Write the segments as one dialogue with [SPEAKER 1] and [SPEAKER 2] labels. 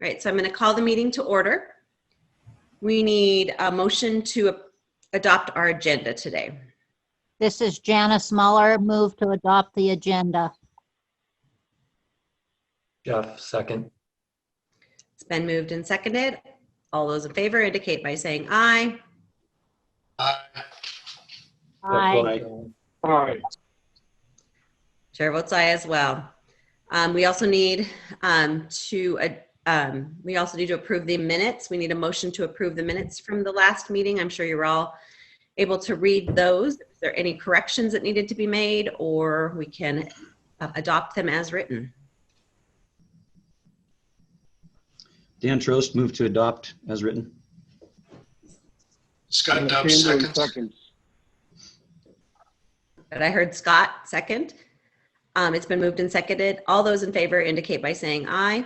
[SPEAKER 1] right, so I'm going to call the meeting to order. We need a motion to adopt our agenda today.
[SPEAKER 2] This is Janice Muller. Move to adopt the agenda.
[SPEAKER 3] Jeff, second.
[SPEAKER 1] It's been moved and seconded. All those in favor indicate by saying aye.
[SPEAKER 3] Aye.
[SPEAKER 2] Aye.
[SPEAKER 3] Aye.
[SPEAKER 1] Chair votes aye as well. We also need to approve the minutes. We need a motion to approve the minutes from the last meeting. I'm sure you're all able to read those. Is there any corrections that needed to be made, or we can adopt them as written?
[SPEAKER 4] Dan Trost, move to adopt as written.
[SPEAKER 3] Scott Dubs, second.
[SPEAKER 1] But I heard Scott second. It's been moved and seconded. All those in favor indicate by saying aye.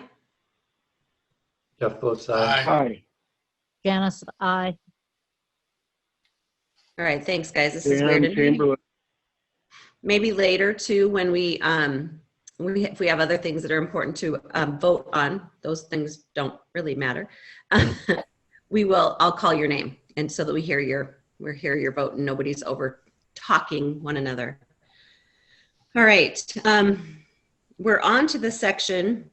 [SPEAKER 3] Jeff votes aye.
[SPEAKER 5] Aye.
[SPEAKER 2] Janice, aye.
[SPEAKER 1] All right, thanks guys. This is weird. And maybe later too, when if we have other things that are important to vote on, those things don't really matter. I'll call your name, and so that we hear your vote and nobody's over talking one another. All right, we're on to the section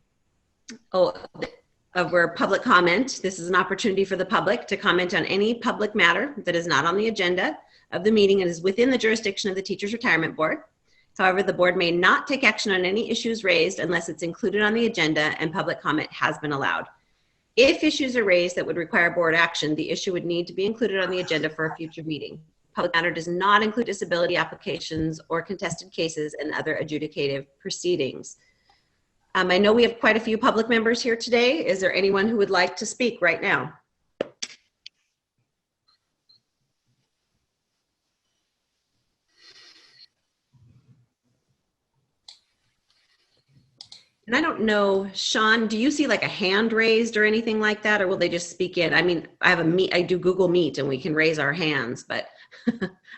[SPEAKER 1] of where public comment. This is an opportunity for the public to comment on any public matter that is not on the agenda of the meeting and is within the jurisdiction of the Teachers Retirement Board. However, the board may not take action on any issues raised unless it's included on the agenda and public comment has been allowed. If issues are raised that would require board action, the issue would need to be included on the agenda for a future meeting. Public matter does not include disability applications or contested cases and other adjudicative proceedings. I know we have quite a few public members here today. Is there anyone who would like to speak right now? And I don't know, Sean, do you see like a hand raised or anything like that, or will they just speak in? I mean, I do Google Meet and we can raise our hands, but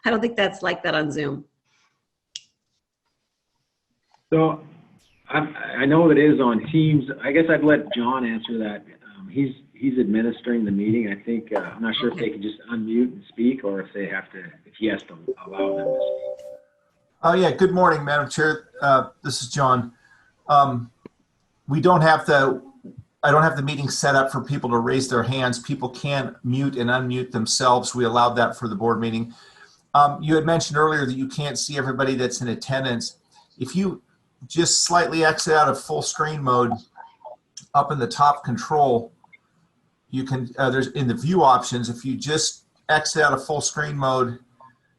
[SPEAKER 1] I don't think that's like that on Zoom.
[SPEAKER 5] So I know it is on Teams. I guess I'd let John answer that. He's administering the meeting. I think I'm not sure if they can just unmute and speak, or if he has to allow them to speak.
[SPEAKER 6] Oh yeah. Good morning, Madam Chair. This is John. I don't have the meeting set up for people to raise their hands. People can mute and unmute themselves. We allowed that for the board meeting. You had mentioned earlier that you can't see everybody that's in attendance. If you just slightly exit out of full screen mode, up in the top control, you can, there's in the view options, if you just exit out of full screen mode,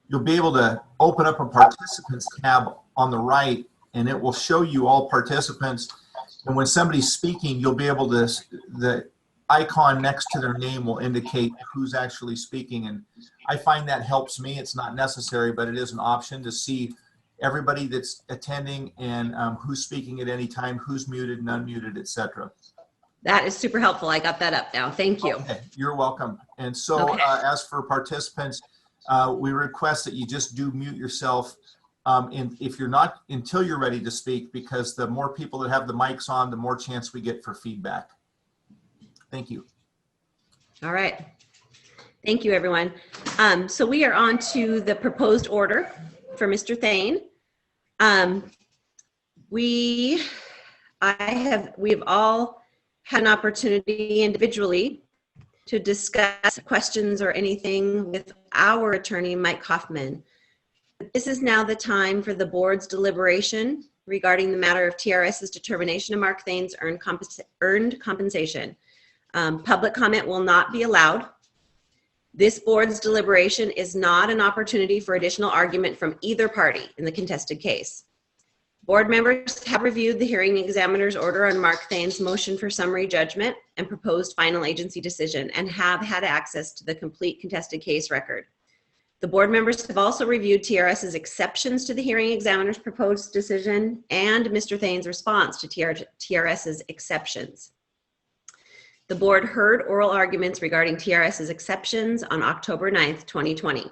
[SPEAKER 6] you'll be able to open up a participants tab on the right, and it will show you all participants. And when somebody's speaking, you'll be able to, the icon next to their name will indicate who's actually speaking. And I find that helps me. It's not necessary, but it is an option to see everybody that's attending and who's speaking at any time, who's muted and unmuted, etc.
[SPEAKER 1] That is super helpful. I got that up now. Thank you.
[SPEAKER 6] Okay, you're welcome. And so as for participants, we request that you just do mute yourself if you're not, until you're ready to speak, because the more people that have the mics on, the more chance we get for feedback. Thank you. All
[SPEAKER 1] right. Thank you, everyone. So we are on to the proposed order for Mr. Thane. We have all had an opportunity individually to discuss questions or anything with our attorney, Mike Hoffman. This is now the time for the board's deliberation regarding the matter of TRS's determination of Mark Thane's earned compensation. Public comment will not be allowed. This board's deliberation is not an opportunity for additional argument from either party in the contested case. Board members have reviewed the hearing examiner's order on Mark Thane's motion for summary judgment and proposed final agency decision and have had access to the complete contested case record. The board members have also reviewed TRS's exceptions to the hearing examiner's proposed decision and Mr. Thane's response to TRS's exceptions. The board heard oral arguments regarding TRS's exceptions on October 9th, 2020.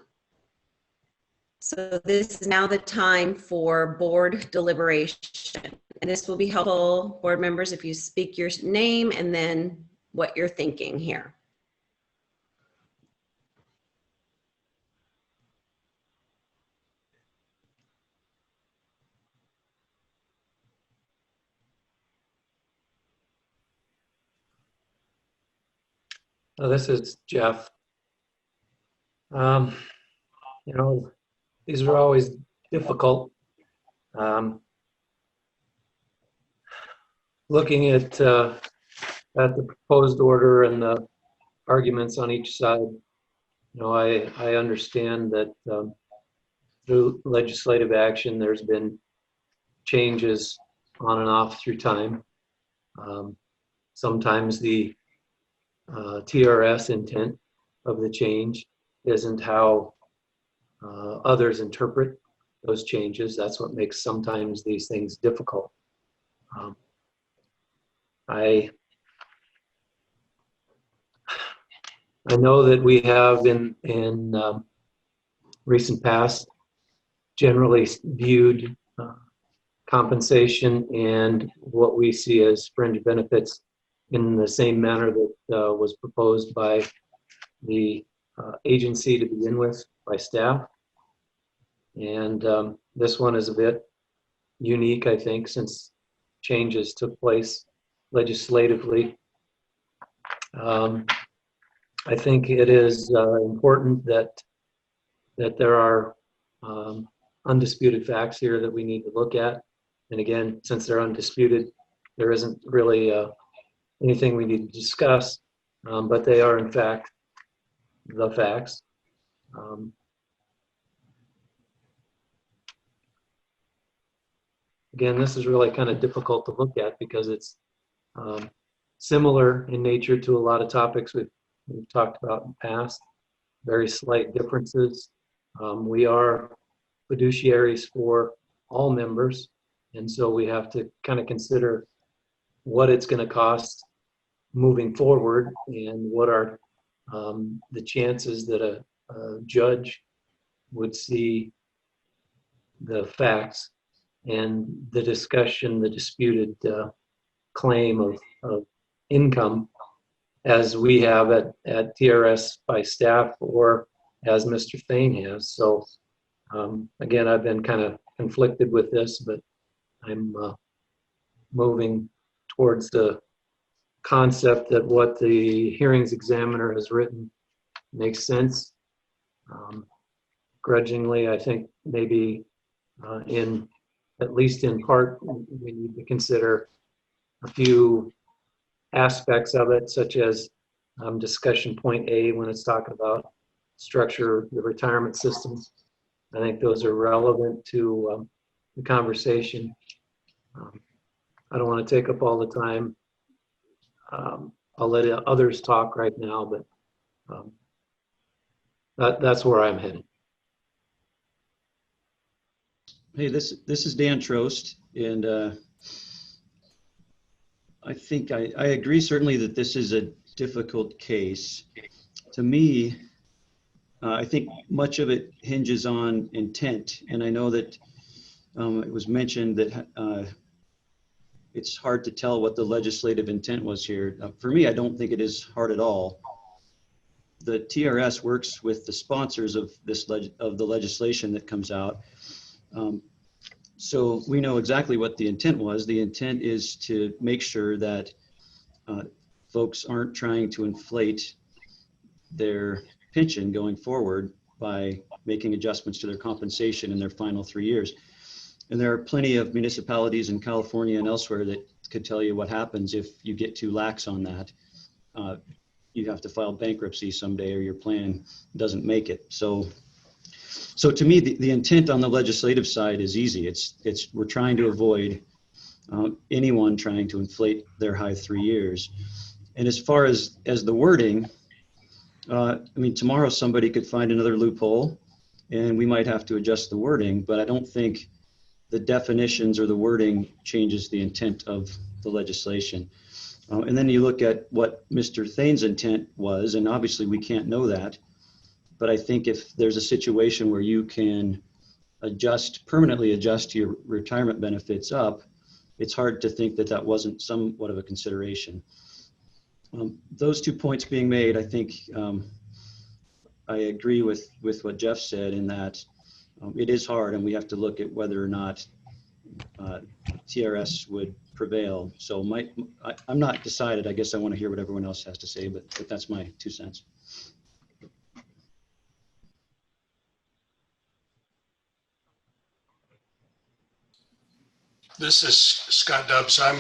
[SPEAKER 1] So this is now the time for board deliberation. And this will be helpful, board members, if you speak your name and then what you're thinking here.
[SPEAKER 3] This is Jeff. You know, these are always difficult. Looking at the proposed order and the arguments on each side, you know, I understand that through legislative action, there's been changes on and off through time. Sometimes the TRS intent of the change isn't how others interpret those changes. That's what makes sometimes these things difficult. I know that we have in recent past generally viewed compensation and what we see as fringe benefits in the same manner that was proposed by the agency to begin with, by staff. And this one is a bit unique, I think, since changes took place legislatively. I think it is important that there are undisputed facts here that we need to look at. And again, since they're undisputed, there isn't really anything we need to discuss, but they are in fact the facts. Again, this is really kind of difficult to look at because it's similar in nature to a lot of topics we've talked about in the past. Very slight differences. We are fiduciaries for all members, and so we have to kind of consider what it's going to cost moving forward and what are the chances that a judge would see the facts and the discussion, the disputed claim of income as we have at TRS by staff or as Mr. Thane has. So again, I've been kind of conflicted with this, but I'm moving towards the concept that what the hearings examiner has written makes sense. Grudgingly, I think maybe at least in part, we need to consider a few aspects of it, such as discussion point A when it's talking about structure of the retirement systems. I think those are relevant to the conversation. I don't want to take up all the time. I'll let others talk right now, but that's where I'm headed.
[SPEAKER 4] Hey, this is Dan Trost, and I think I agree certainly that this is a difficult case. To me, I think much of it hinges on intent, and I know that it was mentioned that it's hard to tell what the legislative intent was here. For me, I don't think it is hard at all. The TRS works with the sponsors of the legislation that comes out. So we know exactly what the intent was. The intent is to make sure that folks aren't trying to inflate their pension going forward by making adjustments to their compensation in their final 3 years. And there are plenty of municipalities in California and elsewhere that could tell you what happens if you get too lax on that. You have to file bankruptcy someday or your plan doesn't make it. So to me, the intent on the legislative side is easy. We're trying to avoid anyone trying to inflate their high 3 years. And as far as the wording, I mean, tomorrow somebody could find another loophole and we might have to adjust the wording, but I don't think the definitions or the wording changes the intent of the legislation. And then you look at what Mr. Thane's intent was, and obviously we can't know that, but I think if there's a situation where you can permanently adjust your retirement benefits up, it's hard to think that wasn't somewhat of a consideration. Those 2 points being made, I think I agree with what Jeff said in that it is hard, and we have to look at whether or not TRS would prevail. So I'm not decided. I guess I want to hear what everyone else has to say, but that's my 2 cents.
[SPEAKER 7] This is Scott Dubbs. I'm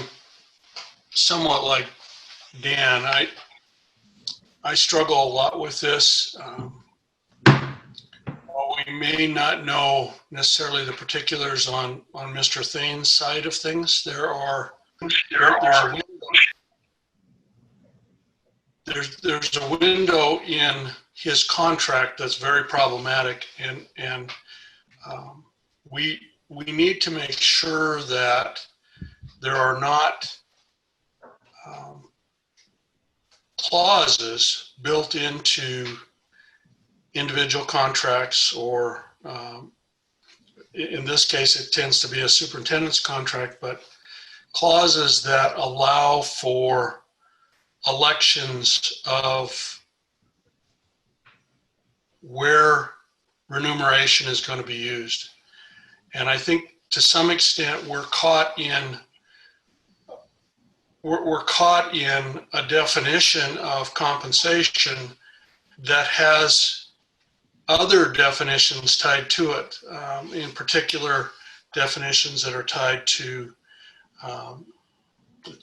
[SPEAKER 7] somewhat like Dan. I struggle a lot with this. While we may not know necessarily the particulars on Mr. Thane's side of things, there's a window in his contract that's very problematic, and we need to make sure that there are not clauses built into individual contracts, or in this case it tends to be a superintendent's contract, but clauses that allow for elections of where remuneration is going to be used. And I think to some extent we're caught in a definition of compensation that has other definitions tied to it, in particular definitions that are tied to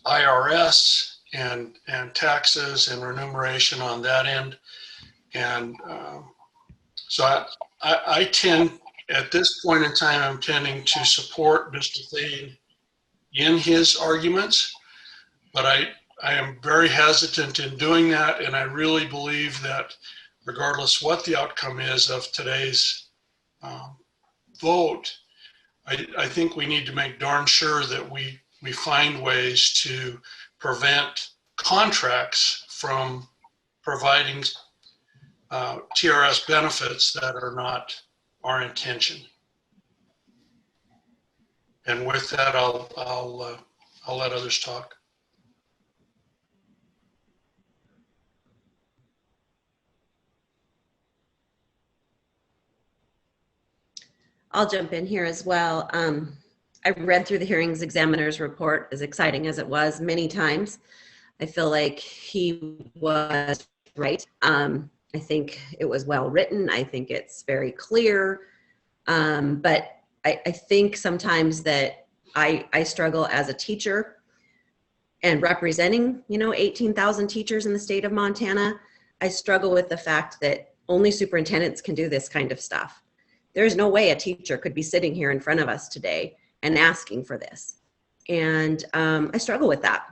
[SPEAKER 7] IRS and taxes and remuneration on that end. And so I tend, at this point in time, I'm tending to support Mr. Thane in his arguments, but I am very hesitant in doing that, and I really believe that regardless what the outcome is of today's vote, I think we need to make darn sure that we find ways to prevent contracts from providing TRS benefits that are not our intention. And with that, I'll let others talk.
[SPEAKER 1] I'll jump in here as well. I read through the hearings examiner's report, as exciting as it was, many times. I feel like he was right. I think it was well written. I think it's very clear. But I think sometimes that I struggle as a teacher and representing, 18,000 teachers in the state of Montana. I struggle with the fact that only superintendents can do this kind of stuff. There's no way a teacher could be sitting here in front of us today and asking for this. And I struggle with that.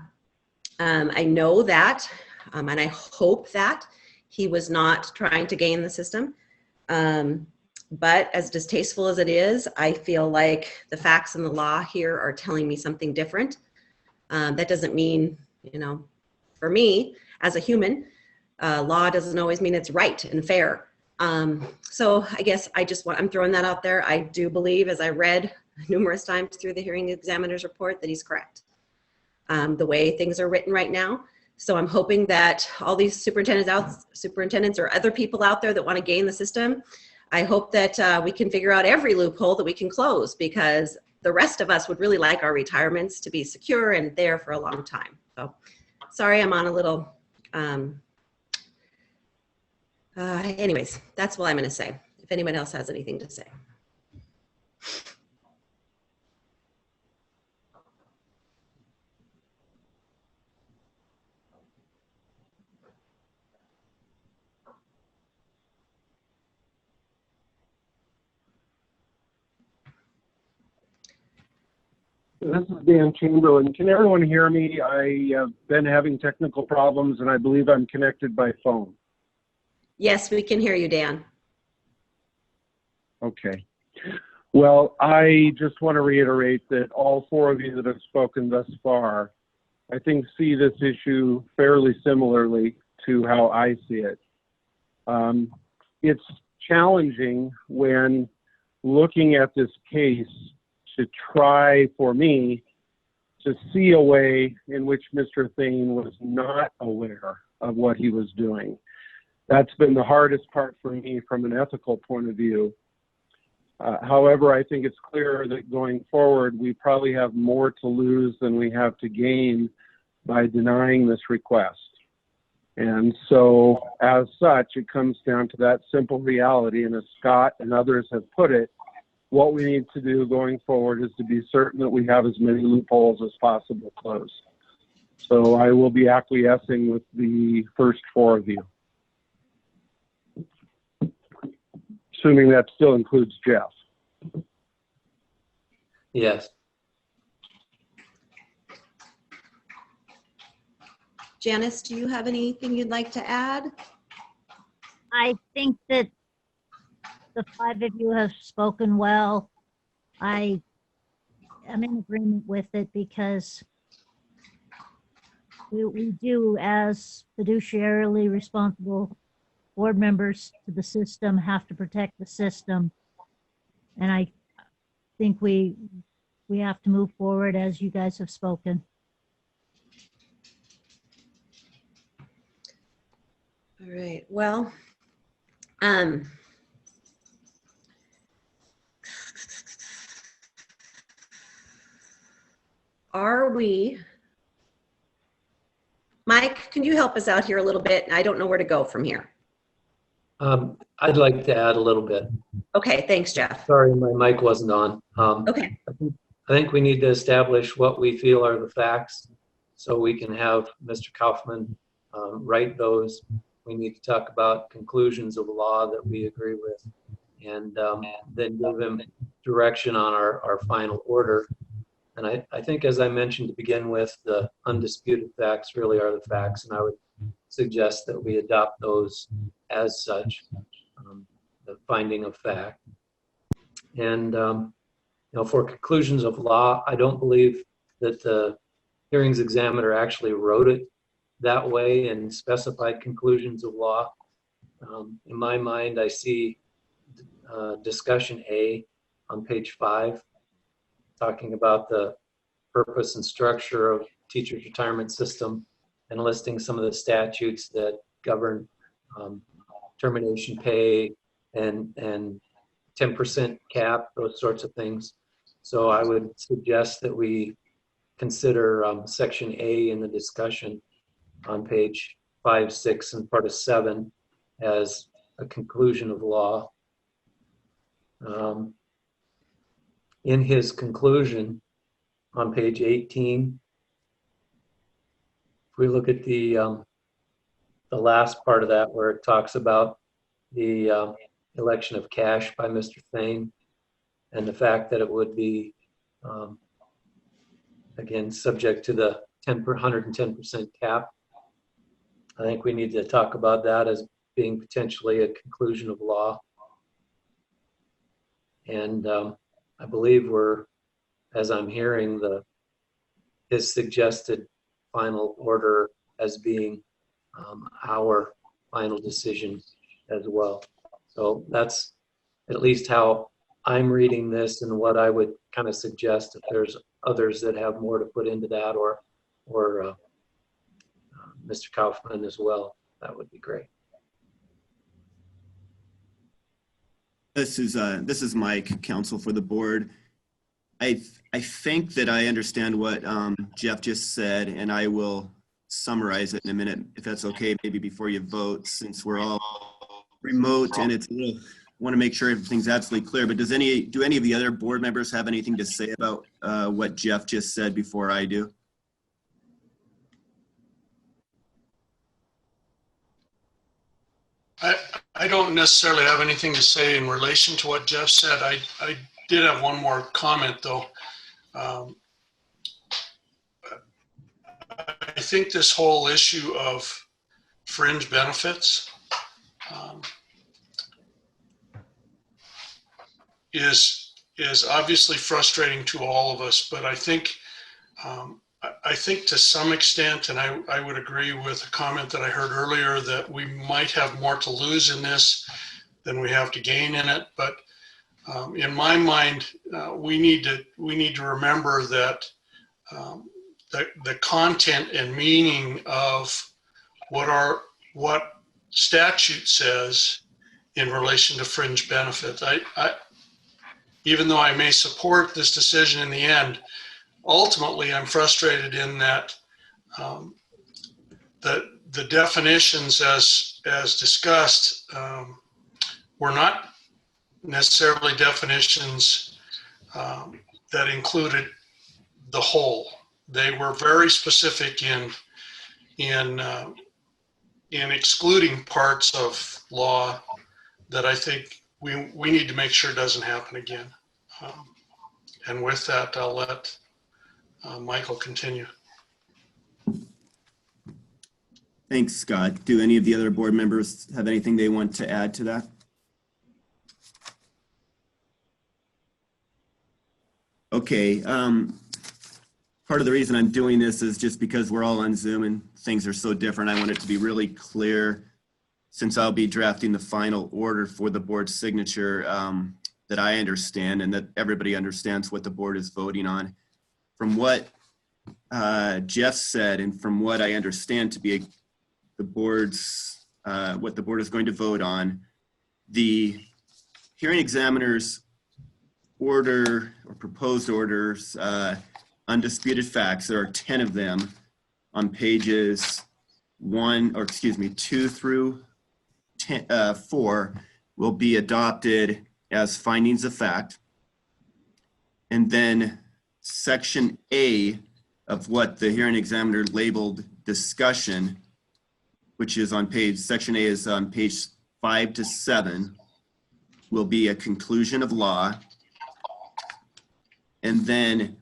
[SPEAKER 1] I know that, and I hope that he was not trying to game the system. But as distasteful as it is, I feel like the facts and the law here are telling me something different. That doesn't mean, for me as a human, law doesn't always mean it's right and fair. So I guess I'm throwing that out there. I do believe, as I read numerous times through the hearing examiner's report, that he's correct. The way things are written right now. So I'm hoping that all these superintendents or other people out there that want to game the system, I hope that we can figure out every loophole that we can close, because the rest of us would really like our retirements to be secure and there for a long time. So sorry, I'm on a little, anyways, that's what I'm going to say. If anyone else has anything to say.
[SPEAKER 8] This is Dan Chamberlain. Can everyone hear me? I have been having technical problems, and I believe I'm connected by phone.
[SPEAKER 1] Yes, we can hear you, Dan.
[SPEAKER 8] Okay. Well, I just want to reiterate that all four of you that have spoken thus far, I think, see this issue fairly similarly to how I see it. It's challenging when looking at this case to try, for me, to see a way in which Mr. Thane was not aware of what he was doing. That's been the hardest part for me from an ethical point of view. However, I think it's clear that going forward, we probably have more to lose than we have to gain by denying this request. And so, as such, it comes down to that simple reality. And as Scott and others have put it, what we need to do going forward is to be certain that we have as many loopholes as possible closed. So I will be acquiescing with the first four of you. Assuming that still includes Jeff.
[SPEAKER 3] Yes.
[SPEAKER 1] Janice, do you have anything you'd like to add?
[SPEAKER 2] I think that the five of you have spoken well. I am in agreement with it because we do, as fiduciarily responsible board members to the system, have to protect the system. And I think we have to move forward as you guys have spoken.
[SPEAKER 1] All right, well, Mike, can you help us out here a little bit? I don't know where to go from here.
[SPEAKER 3] I'd like to add a little bit.
[SPEAKER 1] Okay, thanks, Jeff.
[SPEAKER 3] Sorry, my mic wasn't on.
[SPEAKER 1] Okay.
[SPEAKER 3] I think we need to establish what we feel are the facts so we can have Mr. Kaufman write those. We need to talk about conclusions of law that we agree with, and then give him direction on our final order. And I think, as I mentioned to begin with, the undisputed facts really are the facts, and I would suggest that we adopt those as such, the finding of fact. And you know, for conclusions of law, I don't believe that the hearings examiner actually wrote it that way and specified conclusions of law. In my mind, I see discussion A on page 5, talking about the purpose and structure of teachers' retirement system and listing some of the statutes that govern termination pay and 10% cap, those sorts of things. So I would suggest that we consider section A in the discussion on page 5, 6, and part of 7 as a conclusion of law. In his conclusion on page 18, if we look at the last part of that where it talks about the election of cash by Mr. Thane and the fact that it would be, again, subject to the 110% cap, I think we need to talk about that as being potentially a conclusion of law. And I believe we're, as I'm hearing, his suggested final order as being our final decision as well. So that's at least how I'm reading this and what I would kind of suggest. If there's others that have more to put into that, or Mr. Kaufman as well, that would be great.
[SPEAKER 9] This is Mike, counsel for the board. I think that I understand what Jeff just said, and I will summarize it in a minute, if that's okay, maybe before you vote, since we're all remote and it's a little, want to make sure everything's absolutely clear. But do any of the other board members have anything to say about what Jeff just said before I do?
[SPEAKER 7] I don't necessarily have anything to say in relation to what Jeff said. I did have one more comment, though. I think this whole issue of fringe benefits is obviously frustrating to all of us, but I think to some extent, and I would agree with a comment that I heard earlier, that we might have more to lose in this than we have to gain in it. But in my mind, we need to remember that the content and meaning of what statute says in relation to fringe benefits. Even though I may support this decision in the end, ultimately I'm frustrated in that the definitions as discussed were not necessarily definitions that included the whole. They were very specific in excluding parts of law that I think we need to make sure doesn't happen again. And with that, I'll let Michael continue.
[SPEAKER 9] Thanks, Scott. Do any of the other board members have anything they want to add to that? Okay. Part of the reason I'm doing this is just because we're all on Zoom and things are so different. I want it to be really clear, since I'll be drafting the final order for the board's signature, that I understand and that everybody understands what the board is voting on. From what Jeff said and from what I understand to be the board's, what the board is going to vote on, the hearing examiner's order or proposed orders, undisputed facts, there are 10 of them on pages 2 through 4 will be adopted as findings of fact. And then section A of what the hearing examiner labeled discussion, which is on section A is on page 5 to 7, will be a conclusion of law. And then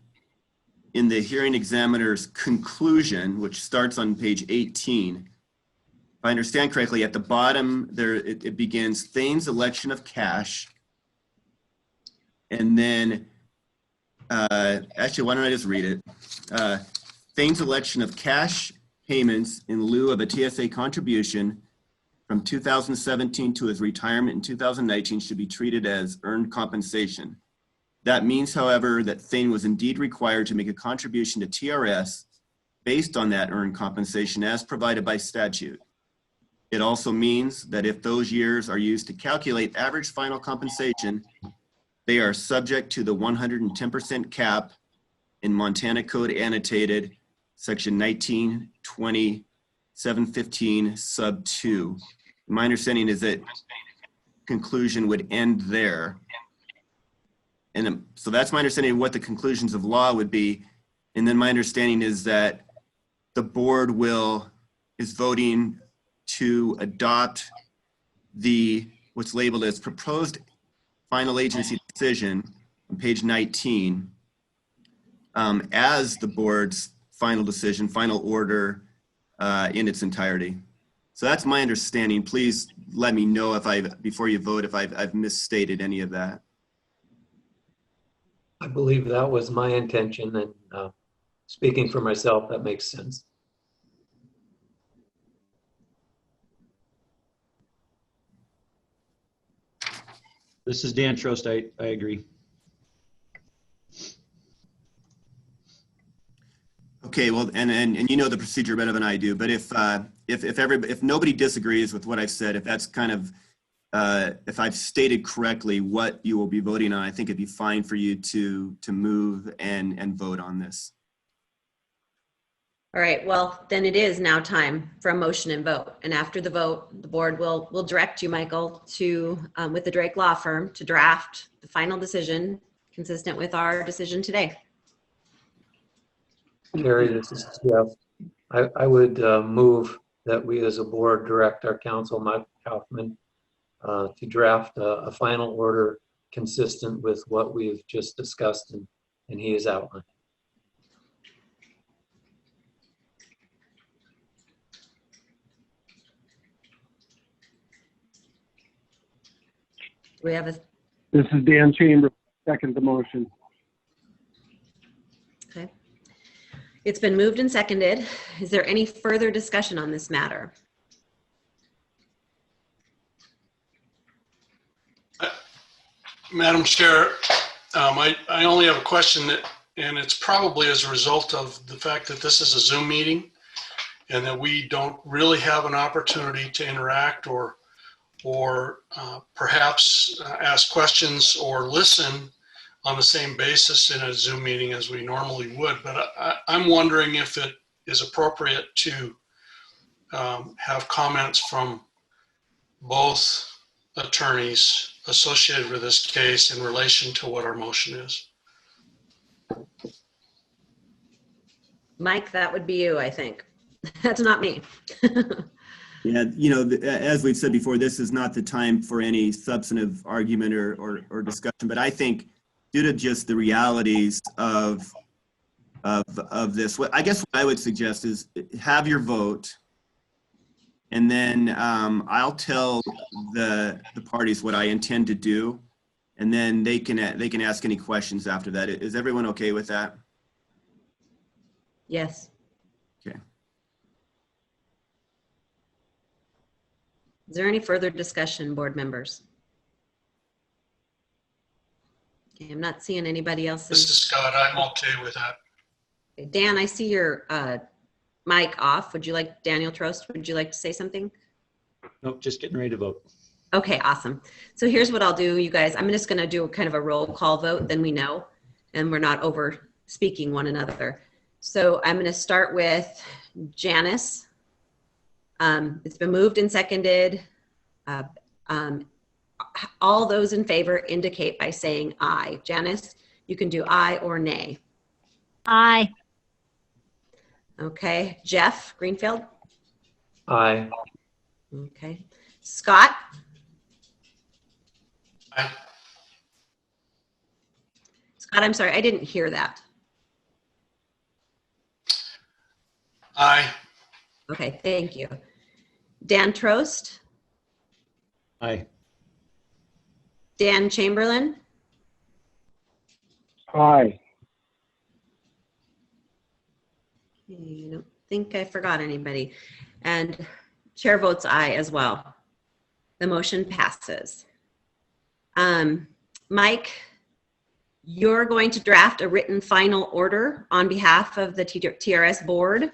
[SPEAKER 9] in the hearing examiner's conclusion, which starts on page 18, if I understand correctly, at the bottom there it begins Thane's election of cash. And then, actually, why don't I just read it? Thane's election of cash payments in lieu of a TSA contribution from 2017 to his retirement in 2019 should be treated as earned compensation. That means, however, that Thane was indeed required to make a contribution to TRS based on that earned compensation as provided by statute. It also means that if those years are used to calculate average final compensation, they are subject to the 110% cap in Montana Code Annotated, section 1920, 715 sub 2. My understanding is that conclusion would end there. And so that's my understanding of what the conclusions of law would be. And then my understanding is that the board is voting to adopt what's labeled as proposed final agency decision on page 19 as the board's final decision, final order in its entirety. So that's my understanding. Please let me know before you vote if I've misstated any of that.
[SPEAKER 3] I believe that was my intention, and speaking for myself, that makes sense.
[SPEAKER 4] This is Dan Trost. I agree.
[SPEAKER 9] Okay, well, and you know the procedure better than I do, but if nobody disagrees with what I've said, if that's kind of if I've stated correctly what you will be voting on, I think it'd be fine for you to move and vote on this.
[SPEAKER 1] All right, well, then it is now time for a motion and vote. And after the vote, the board will direct you, Michael, to, with the Drake Law Firm, to draft the final decision consistent with our decision today.
[SPEAKER 3] Gary, this is Jeff. I would move that we as a board direct our counsel, Mike Kaufman, to draft a final order consistent with what we've just discussed and he has outlined.
[SPEAKER 1] We have
[SPEAKER 8] This is Dan Chambers, second the motion.
[SPEAKER 1] okay. It's been moved and seconded. Is there any further discussion on this matter?
[SPEAKER 7] Madam Chair, I only have a question that it's probably as a result of the fact that this is a Zoom meeting and that we don't really have an opportunity to interact or perhaps ask questions or listen on the same basis in a Zoom meeting as we normally would. But I'm wondering if it is appropriate to have comments from both attorneys associated with this case in relation to what our motion is.
[SPEAKER 1] Mike, that would be you, I think. That's not me.
[SPEAKER 9] Yeah, you know, as we've said before, this is not the time for any substantive argument or discussion, but I think due to just the realities of this, I guess what I would suggest is have your vote, and then I'll tell the parties what I intend to do, and then they can ask any questions after that. Is everyone okay with that?
[SPEAKER 1] Yes.
[SPEAKER 9] Okay.
[SPEAKER 1] Is there any further discussion, board members? Okay, I'm not seeing anybody else.
[SPEAKER 7] This is Scott. I'm okay with that.
[SPEAKER 1] Okay, Dan, I see your mic off. Would you like, Daniel Trost, would you like to say something?
[SPEAKER 4] Nope, just getting ready to vote.
[SPEAKER 1] Okay, awesome. So here's what I'll do, you guys. I'm just going to do kind of a roll call vote, then we know, and we're not over speaking one another. So I'm going to start with Janice. It's been moved and seconded. All those in favor indicate by saying aye. Janice, you can do aye or nay.
[SPEAKER 2] Aye.
[SPEAKER 1] Okay. Jeff Greenfield.
[SPEAKER 3] Aye.
[SPEAKER 1] Okay. Scott.
[SPEAKER 7] Aye.
[SPEAKER 1] Scott, I'm sorry, I didn't hear that.
[SPEAKER 7] Aye.
[SPEAKER 1] Okay, thank you. Dan Trost.
[SPEAKER 4] Aye.
[SPEAKER 1] Dan Chamberlain.
[SPEAKER 8] Aye.
[SPEAKER 1] I don't think I forgot anybody. And chair votes aye as well. The motion passes. Mike, you're going to draft a written final order on behalf of the TRS board.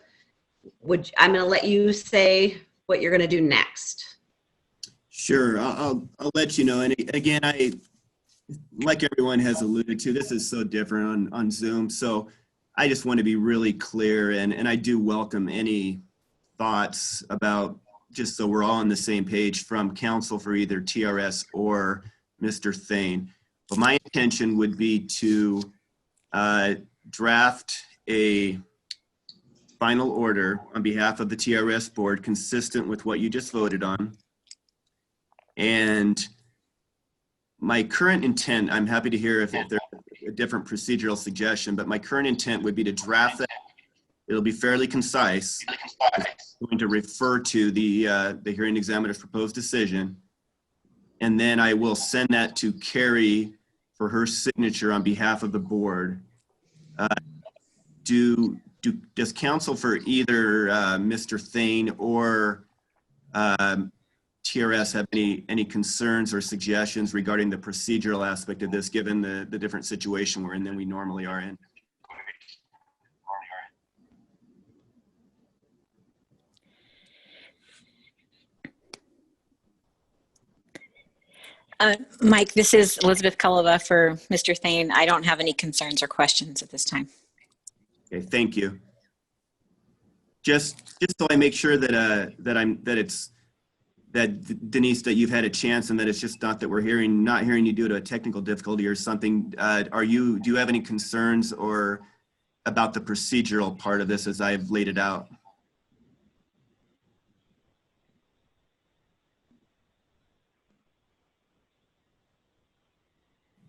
[SPEAKER 1] I'm going to let you say what you're going to do next.
[SPEAKER 9] Sure, I'll let you know. And again, like everyone has alluded to, this is so different on Zoom. So I just want to be really clear, and I do welcome any thoughts about, just so we're all on the same page, from counsel for either TRS or Mr. Thane. But my intention would be to draft a final order on behalf of the TRS board consistent with what you just voted on. And my current intent, I'm happy to hear if there's a different procedural suggestion, but my current intent would be to draft that. It'll be fairly concise. It's going to refer to the hearing examiner's proposed decision. And then I will send that to Carrie for her signature on behalf of the board. Does counsel for either Mr. Thane or TRS have any concerns or suggestions regarding the procedural aspect of this, given the different situation we're in than we normally are in?
[SPEAKER 10] Mike, this is Elizabeth Culliva for Mr. Thane. I don't have any concerns or questions at this time.
[SPEAKER 9] Okay, thank you. Just so I make sure that Denise, that you've had a chance, and that it's just not that we're not hearing you due to a technical difficulty or something. Do you have any concerns or about the procedural part of this as I've laid it out?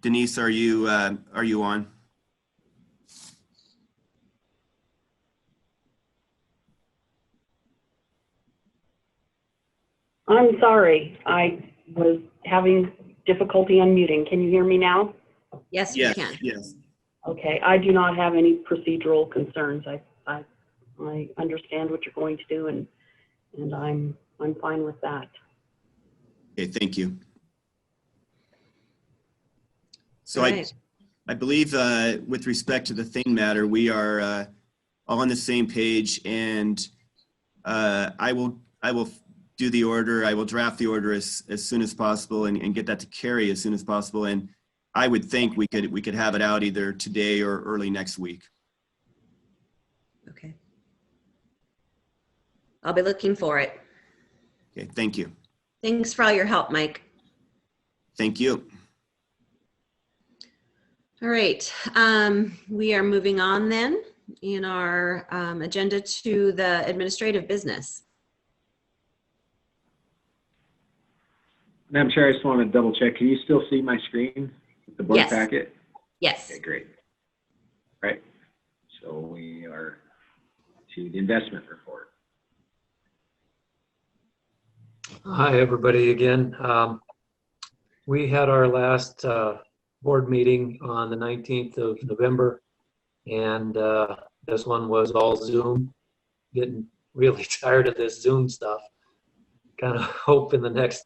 [SPEAKER 9] Denise, are you on?
[SPEAKER 11] I'm sorry. I was having difficulty unmuting. Can you hear me now?
[SPEAKER 1] Yes,
[SPEAKER 9] Yes,
[SPEAKER 1] we can.
[SPEAKER 9] yes.
[SPEAKER 11] Okay. I do not have any procedural concerns. I understand what you're going to do, and I'm fine with that.
[SPEAKER 9] Okay, thank you. So
[SPEAKER 1] All right.
[SPEAKER 9] I believe with respect to the Thane matter, we are all on the same page, and I will do the order. I will draft the order as soon as possible and get that to Carrie as soon as possible. And I would think we could have it out either today or early next week.
[SPEAKER 1] Okay. I'll be looking for it.
[SPEAKER 9] Okay, thank you.
[SPEAKER 1] Thanks for all your help, Mike.
[SPEAKER 9] Thank you.
[SPEAKER 1] All right, we are moving on then in our agenda to the administrative business.
[SPEAKER 5] Madam Chair, I just want to double check. Can you still see my screen with the board
[SPEAKER 1] Yes.
[SPEAKER 5] packet?
[SPEAKER 1] Yes.
[SPEAKER 5] Okay, great. Right. So we are to the investment report.
[SPEAKER 3] Hi, everybody again. We had our last board meeting on the 19th of November, and this one was all Zoom. Getting really tired of this Zoom stuff. Kind of hope in the next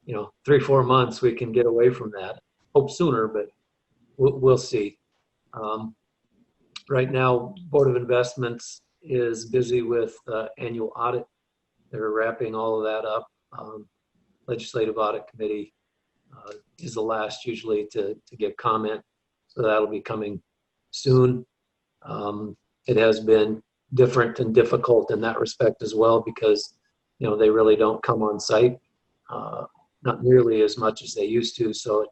[SPEAKER 3] 3-4 months we can get away from that. Hope sooner, but we'll see. Right now, Board of Investments is busy with annual audit. They're wrapping all of that up. Legislative Audit Committee is the last usually to give comment, so that'll be coming soon. It has been different and difficult in that respect as well, because they really don't come on site, not nearly as much as they used to. So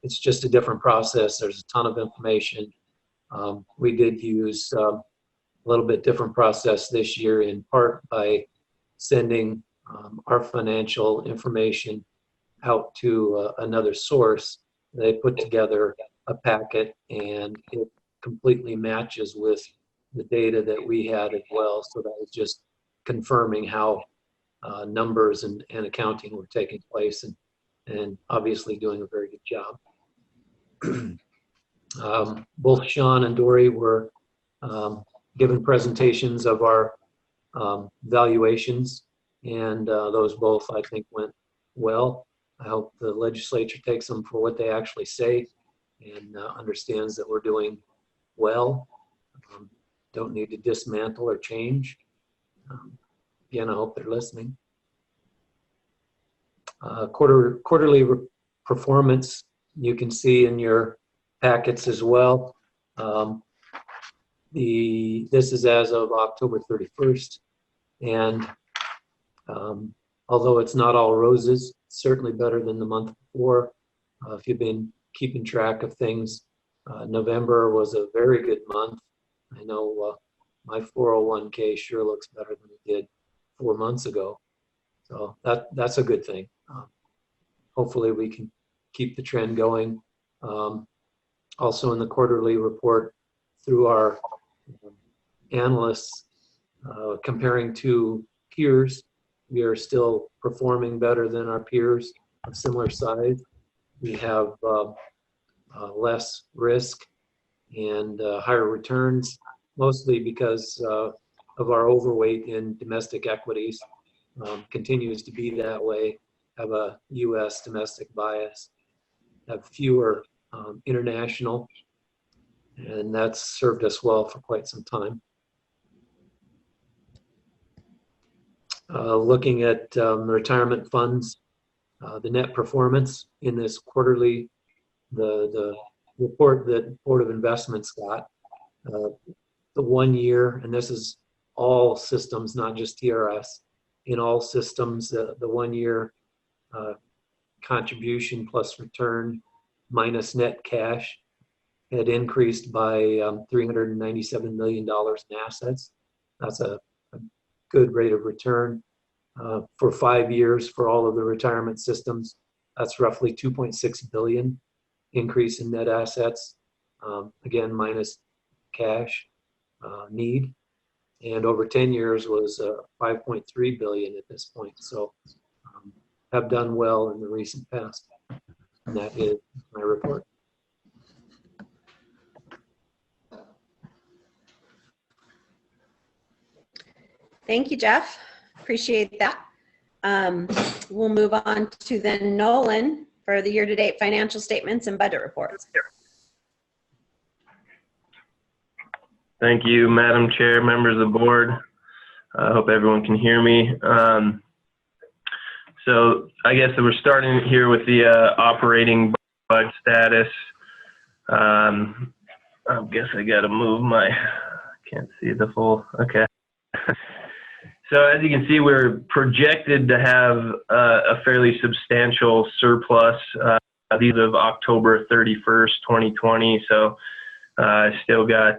[SPEAKER 3] it's just a different process. There's a ton of information. We did use a little bit different process this year, in part by sending our financial information out to another source. They put together a packet, and it completely matches with the data that we had as well. So that was just confirming how numbers and accounting were taking place, and obviously doing a very good job. Both Sean and Dory were given presentations of our valuations, and those both, I think, went well. I hope the legislature takes them for what they actually say and understands that we're doing well. Don't need to dismantle or change. Again, I hope they're listening. Quarterly performance, you can see in your packets as well. This is as of October 31st, and although it's not all roses, it's certainly better than the month before. If you've been keeping track of things, November was a very good month. I know my 401k sure looks better than it did 4 months ago. So that's a good thing. Hopefully we can keep the trend going. Also in the quarterly report, through our analysts, comparing to peers, we are still performing better than our peers of similar size. We have less risk and higher returns, mostly because of our overweight in domestic equities. Continues to be that way. Have a U.S. domestic bias. Have fewer international, and that's served us well for quite some time. Looking at retirement funds, the net performance in this quarterly, the report that Board of Investments got, the 1 year, and this is all systems, not just TRS, in all systems, the 1 year contribution plus return minus net cash had increased by $397 million in assets. That's a good rate of return. For 5 years for all of the retirement systems, that's roughly 2.6 billion increase in net assets, again minus cash need, and over 10 years was 5.3 billion at this point. So have done well in the recent past, and that is my report.
[SPEAKER 1] Thank you, Jeff. Appreciate that. We'll move on to then Nolan for the year-to-date financial statements and budget reports.
[SPEAKER 12] Thank you, Madam Chair, members of the board. I hope everyone can hear me. So I guess we're starting here with the operating budget status. I guess I got to move my, can't see the full, okay. So as you can see, we're projected to have a fairly substantial surplus these of October 31st, 2020. So I still got,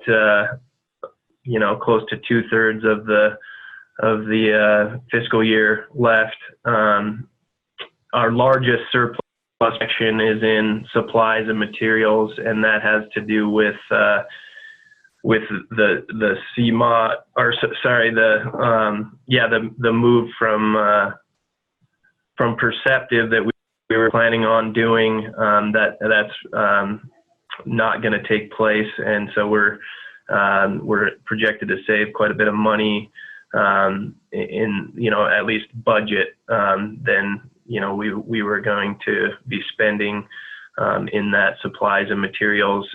[SPEAKER 12] you know, close to 2/3 of the fiscal year left. Our largest surplus section is in supplies and materials, and that has to do with the CMOT, or sorry, the move from Perceptive that we were planning on doing. That's not going to take place, and so we're projected to save quite a bit of money in, you know, at least budget than, you know, we were going to be spending in that supplies and materials.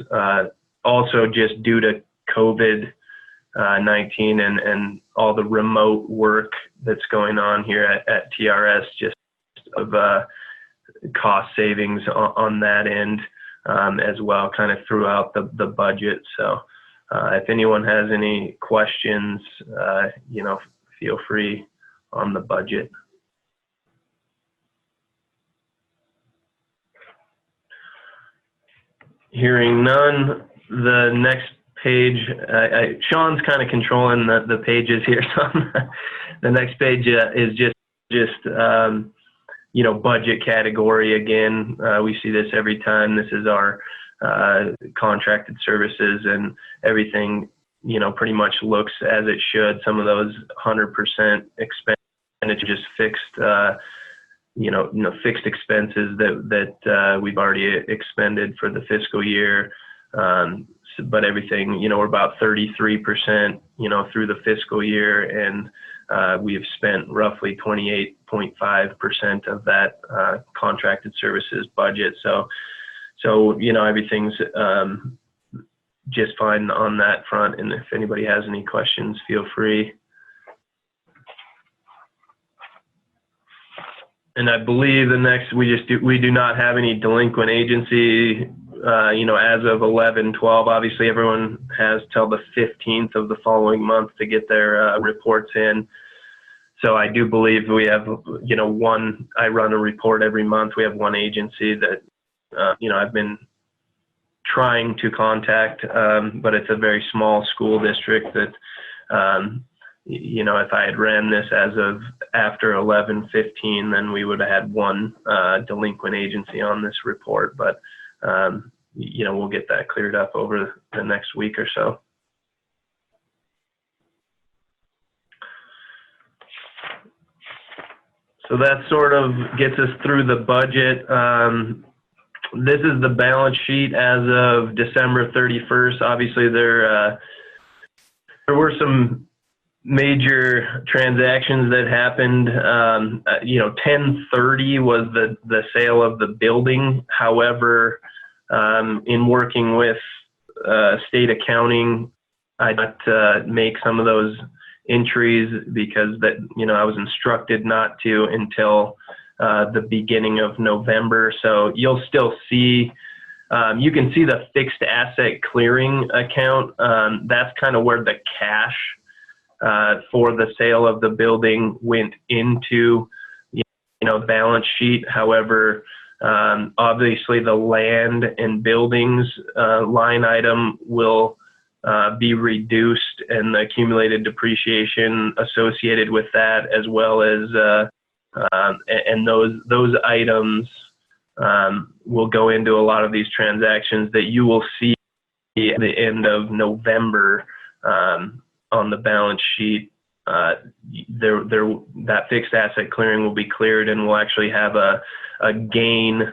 [SPEAKER 12] Also, just due to COVID-19 and all the remote work that's going on here at TRS, just of cost savings on that end as well, kind of throughout the budget. So if anyone has any questions, you know, feel free on the budget. Hearing none, the next page, Sean's kind of controlling the pages here. So the next page is just you know, budget category again. We see this every time. This is our contracted services, and everything, you know, pretty much looks as it should. Some of those 100% expenditure, just fixed, you know, fixed expenses that we've already expended for the fiscal year. But everything, you know, we're about 33%, you know, through the fiscal year, and we have spent roughly 28.5% of that contracted services budget. So, you know, everything's just fine on that front. And if anybody has any questions, feel free. And I believe the next, we do not have any delinquent agency, you know, as of 11/12. Obviously, everyone has till the 15th of the following month to get their reports in. So I do believe we have, you know, I run a report every month. We have one agency that, you know, I've been trying to contact, but it's a very small school district that, you know, if I had ran this as of after 11/15, then we would have had one delinquent agency on this report. But, you know, we'll get that cleared up over the next week or so. So that sort of gets us through the budget. This is the balance sheet as of December 31st. Obviously, there were some major transactions that happened. You know, 10/30 was the sale of the building. However, in working with state accounting, I got to make some of those entries because that, you know, I was instructed not to until the beginning of November. So you'll still see, you can see the fixed asset clearing account. That's kind of where the cash for the sale of the building went into, you know, balance sheet. However, obviously the land and buildings line item will be reduced, and the accumulated depreciation associated with that, as well as and those items will go into a lot of these transactions that you will see at the end of November on the balance sheet. That fixed asset clearing will be cleared, and we'll actually have a gain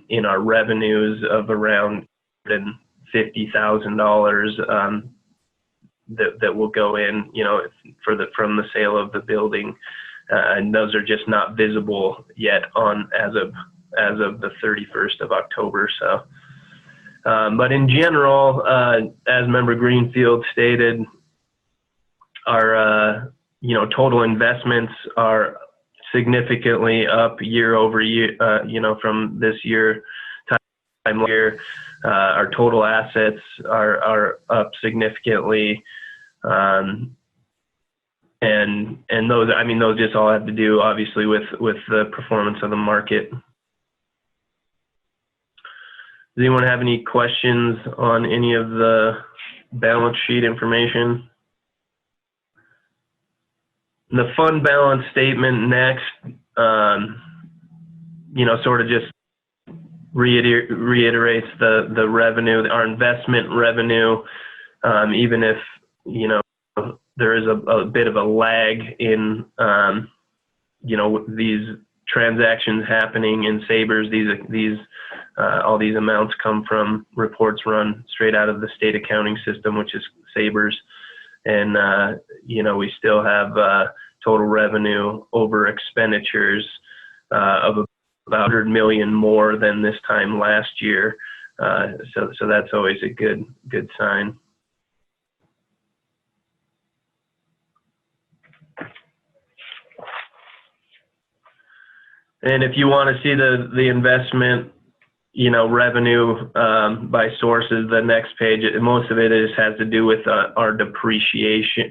[SPEAKER 12] in our revenues of around $50,000 that will go in, you know, from the sale of the building, and those are just not visible yet as of the 31st of October. So But in general, as Member Greenfield stated, our total investments are significantly up year over year. From this year time year, our total assets are up significantly, and those just all have to do obviously with the performance of the market. Does anyone have any questions on any of the balance sheet information? The fund balance statement next, sort of just reiterates the revenue, our investment revenue, even if, there is a bit of a lag in, these transactions happening in Sabres. All these amounts come from reports run straight out of the state accounting system, which is Sabres. And, we still have total revenue over expenditures of about 100 million more than this time last year. So that's always a good sign. And if you want to see the investment, revenue by sources, the next page, most of it has to do with our appreciation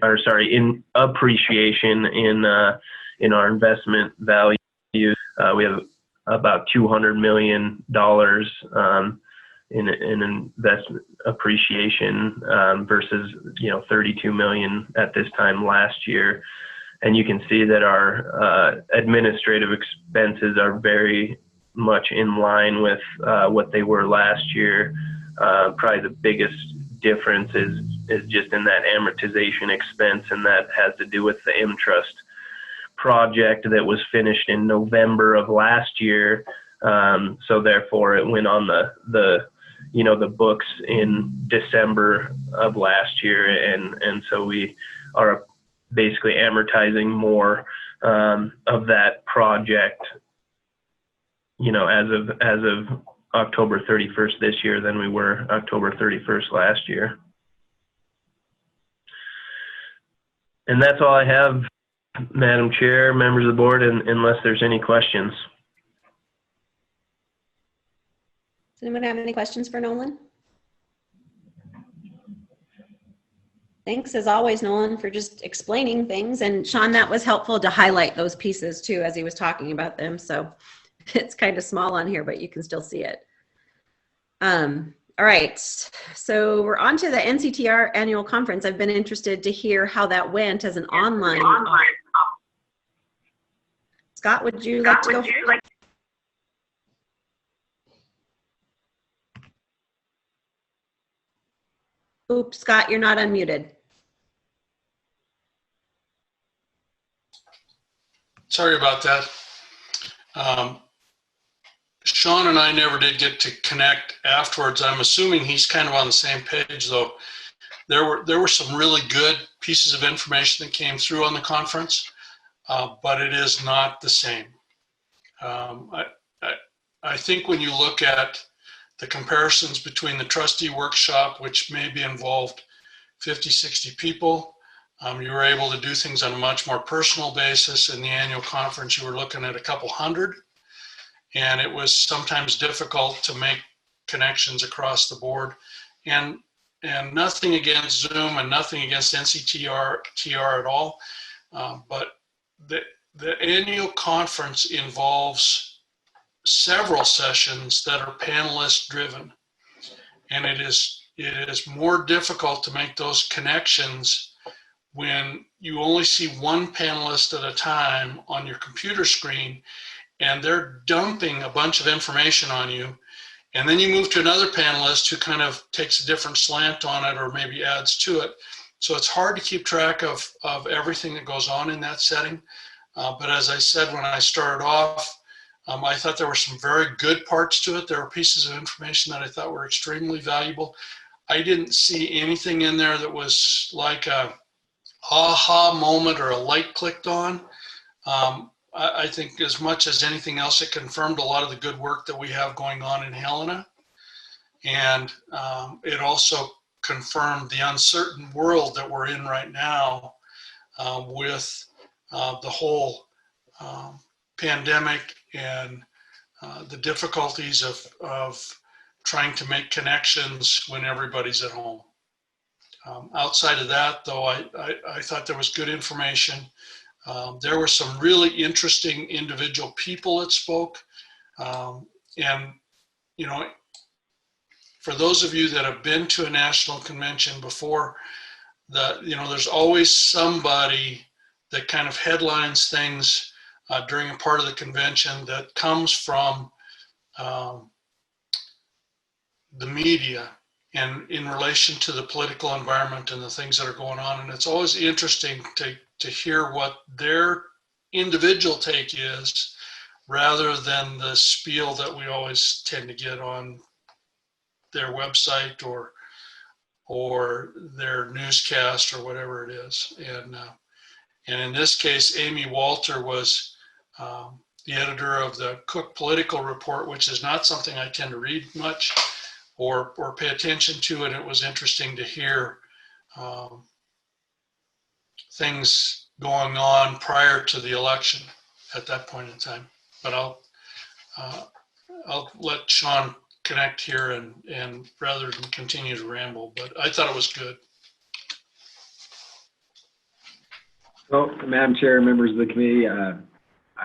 [SPEAKER 12] in our investment value. We have about $200 million in investment appreciation versus 32 million at this time last year. And you can see that our administrative expenses are very much in line with what they were last year. Probably the biggest difference is just in that amortization expense, and that has to do with the M-Trust project that was finished in November of last year. So therefore it went on the books in December of last year, and so we are basically amortizing more of that project, as of October 31st this year than we were October 31st last year. And that's all I have, Madam Chair, members of the board, unless there's any questions.
[SPEAKER 1] Does anyone have any questions for Nolan? Thanks as always, Nolan, for just explaining things. And Sean, that was helpful to highlight those pieces too, as he was talking about them. So it's kind of small on here, but you can still see it. All right, so we're on to the NCTR annual conference. I've been interested to hear how that went as an online. Scott, would you like to go? Oops, Scott, you're not unmuted.
[SPEAKER 7] Sorry about that. Sean and I never did get to connect afterwards. I'm assuming he's kind of on the same page, though. There were some really good pieces of information that came through on the conference, but it is not the same. I think when you look at the comparisons between the trustee workshop, which maybe involved 50, 60 people, you were able to do things on a much more personal basis. In the annual conference, you were looking at a couple hundred, and it was sometimes difficult to make connections across the board. And nothing against Zoom and nothing against NCTR at all, but the annual conference involves several sessions that are panelist driven, and it is more difficult to make those connections when you only see one panelist at a time on your computer screen, and they're dumping a bunch of information on you. And then you move to another panelist who kind of takes a different slant on it or maybe adds to it. So it's hard to keep track of everything that goes on in that setting. But as I said when I started off, I thought there were some very good parts to it. There were pieces of information that I thought were extremely valuable. I didn't see anything in there that was like a aha moment or a light clicked on. I think as much as anything else, it confirmed a lot of the good work that we have going on in Helena. And it also confirmed the uncertain world that we're in right now with the whole pandemic and the difficulties of trying to make connections when everybody's at home. Outside of that, though, I thought there was good information. There were some really interesting individual people that spoke. And, you know, for those of you that have been to a national convention before, there's always somebody that kind of headlines things during a part of the convention that comes from the media and in relation to the political environment and the things that are going on. And it's always interesting to hear what their individual take is rather than the spiel that we always tend to get on their website or their newscast or whatever it is. And in this case, Amy Walter was the editor of the Cook Political Report, which is not something I tend to read much or pay attention to, and it was interesting to hear things going on prior to the election at that point in time. But I'll let Sean connect here and rather than continue to ramble, but I thought it was good.
[SPEAKER 5] Well, Madam Chair, members of the committee, I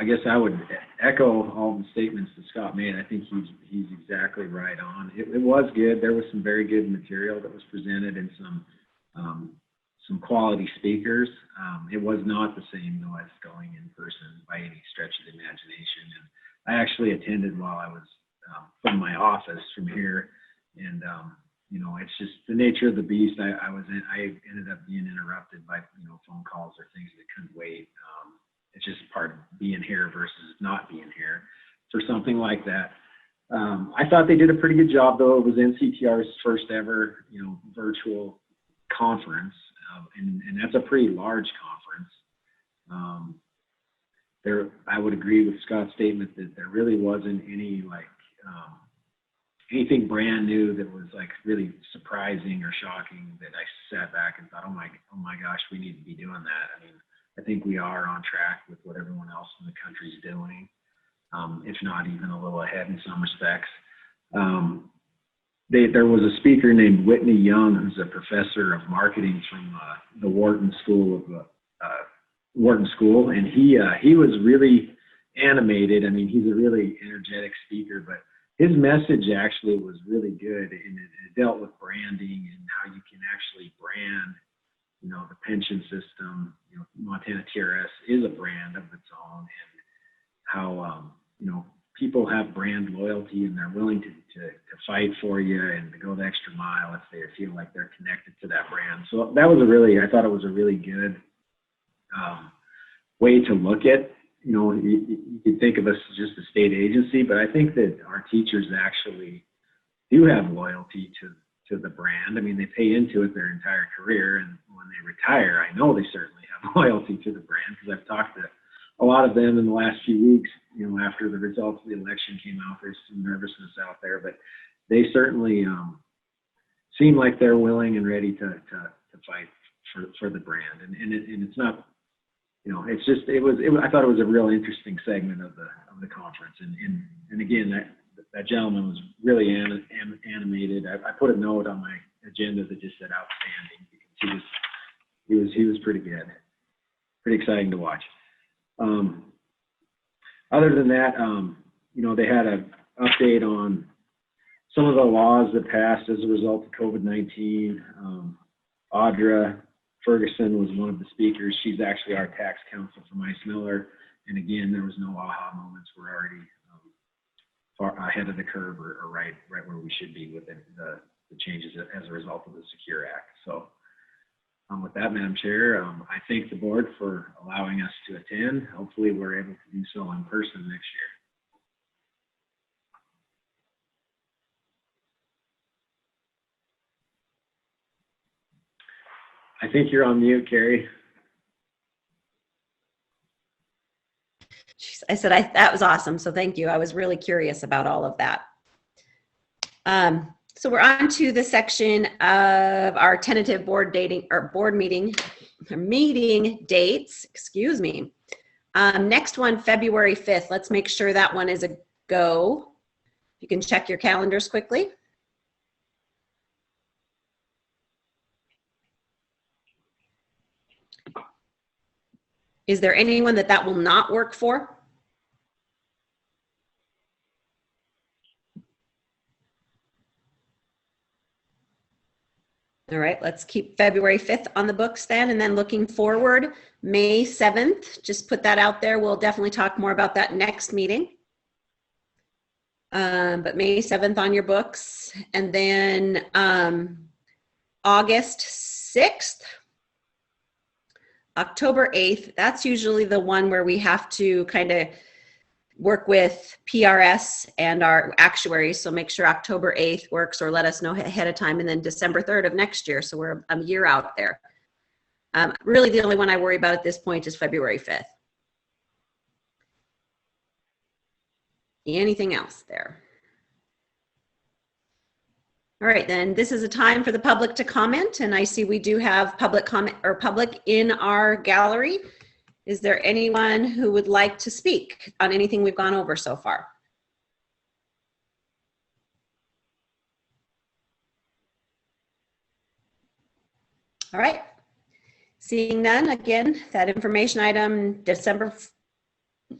[SPEAKER 5] guess I would echo all the statements that Scott made. I think he's exactly right on. It was good. There was some very good material that was presented and some quality speakers. It was not the same though as going in person by any stretch of the imagination. And I actually attended while I was from my office from here, and you know, it's just the nature of the beast. I ended up being interrupted by phone calls or things that couldn't wait. It's just part of being here versus not being here for something like that. I thought they did a pretty good job though. It was NCTR's first ever virtual conference, and that's a pretty large conference. I would agree with Scott's statement that there really wasn't any anything brand new that was like really surprising or shocking that I sat back and thought, oh my gosh, we need to be doing that. I mean, I think we are on track with what everyone else in the country's doing, if not even a little ahead in some respects. There was a speaker named Whitney Young, who's a professor of marketing from the Wharton School, and he was really animated. I mean, he's a really energetic speaker, but his message actually was really good, and it dealt with branding and how you can actually brand, the pension system. Montana TRS is a brand of its own, and how, people have brand loyalty and they're willing to fight for you and to go the extra mile if they feel like they're connected to that brand. So that was I thought it was a really good way to look at. You could think of us as just a state agency, but I think that our teachers actually do have loyalty to the brand. I mean, they pay into it their entire career, and when they retire, I know they certainly have loyalty to the brand because I've talked to a lot of them in the last few weeks. After the results of the election came out, there's some nervousness out there, but they certainly seem like they're willing and ready to fight for the brand, and it's not. It's just I thought it was a real interesting segment of the conference, and again that gentleman was really animated. I put a note on my agenda that just said outstanding because he was pretty good, pretty exciting to watch. Other than that, they had an update on some of the laws that passed as a result of COVID-19. Audra Ferguson was one of the speakers. She's actually our tax counsel from Ice Miller. And again, there was no aha moments. We're already far ahead of the curve or right where we should be with the changes as a result of the Secure Act. So with that, Madam Chair, I thank the board for allowing us to attend. Hopefully we're able to do so in person next year. I think you're on mute, Carrie.
[SPEAKER 1] I said that was awesome, so thank you. I was really curious about all of that. So we're on to the section of our tentative board meeting dates, excuse me. Next one, February 5th. Let's make sure that one is a go. You can check your calendars quickly. Is there anyone that will not work for? All right, let's keep February 5th on the books then, and then looking forward, May 7th, just put that out there. We'll definitely talk more about that next meeting. But May 7th on your books, and then August 6th, October 8th, that's usually the one where we have to kind of work with PRS and our actuaries. So make sure October 8th works, or let us know ahead of time. And then December 3rd of next year. So we're a year out there. Really the only one I worry about at this point is February 5th. Anything else there? All right, then this is a time for the public to comment. And I see we do have public comment or public in our gallery. Is there anyone who would like to speak on anything we've gone over so far? All right. Seeing none, again, that information item, December,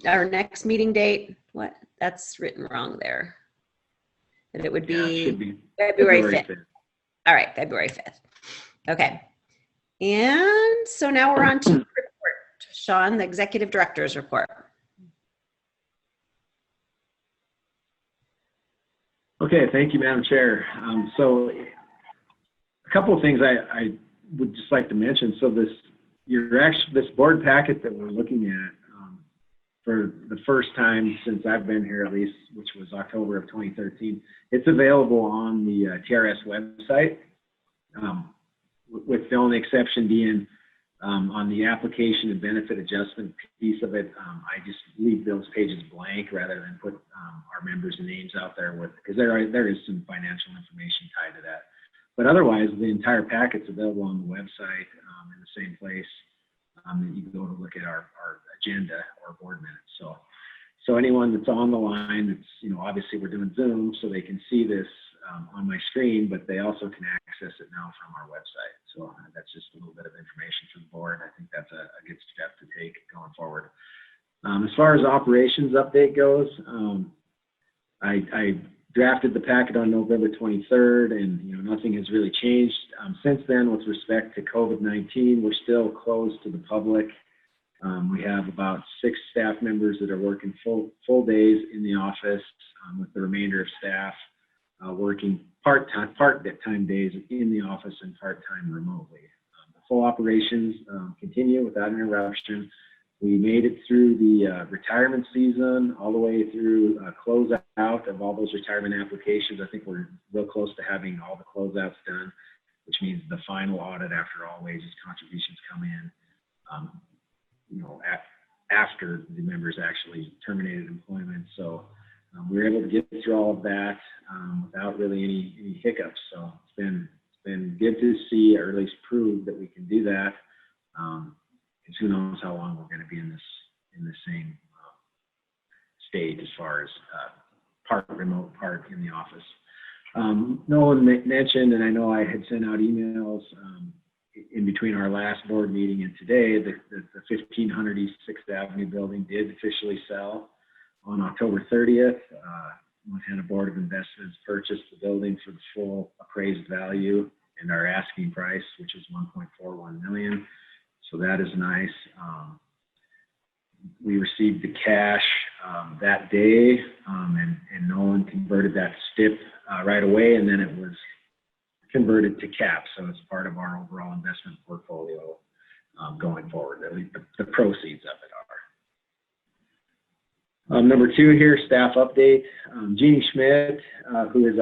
[SPEAKER 1] our next meeting date, what? That's written wrong there. That it would be,
[SPEAKER 5] it should be
[SPEAKER 1] February 5th. All right, February 5th. Okay. And so now we're on to report. Sean, the Executive Director's report.
[SPEAKER 5] Okay, thank you, Madam Chair. So a couple of things I would just like to mention. So this board packet that we're looking at for the first time since I've been here, at least, which was October of 2013, it's available on the TRS website, with the only exception being on the application and benefit adjustment piece of it. I just leave those pages blank rather than put our members' names out there because there is some financial information tied to that. But otherwise, the entire packet's available on the website in the same place that you can go to look at our agenda or board minutes. So anyone that's on the line, it's, obviously we're doing Zoom, so they can see this on my screen, but they also can access it now from our website. So that's just a little bit of information for the board. I think that's a good step to take going forward. As far as operations update goes, I drafted the packet on November 23rd, and nothing has really changed since then with respect to COVID-19. We're still closed to the public. We have about 6 staff members that are working full days in the office, with the remainder of staff working part-time days in the office and part-time remotely. The full operations continue without interruption. We made it through the retirement season, all the way through closeout of all those retirement applications. I think we're real close to having all the closeouts done, which means the final audit after all wages contributions come in, after the members actually terminated employment. So we were able to get through all of that without really any hiccups. So it's been good to see, or at least prove that we can do that. Because who knows how long we're going to be in the same state as far as part remote, part in the office. Nolan mentioned, and I know I had sent out emails in between our last board meeting and today, the 1500 East 6th Avenue building did officially sell on October 30th. Montana Board of Investments purchased the building for the full appraised value and our asking price, which is $1.41 million. So that is nice. We received the cash that day, and Nolan converted that to STIP right away, and then it was converted to CAP. So it's part of our overall investment portfolio going forward. At least the proceeds of it are. Number 2 here, staff update. Jeannie Schmidt, who is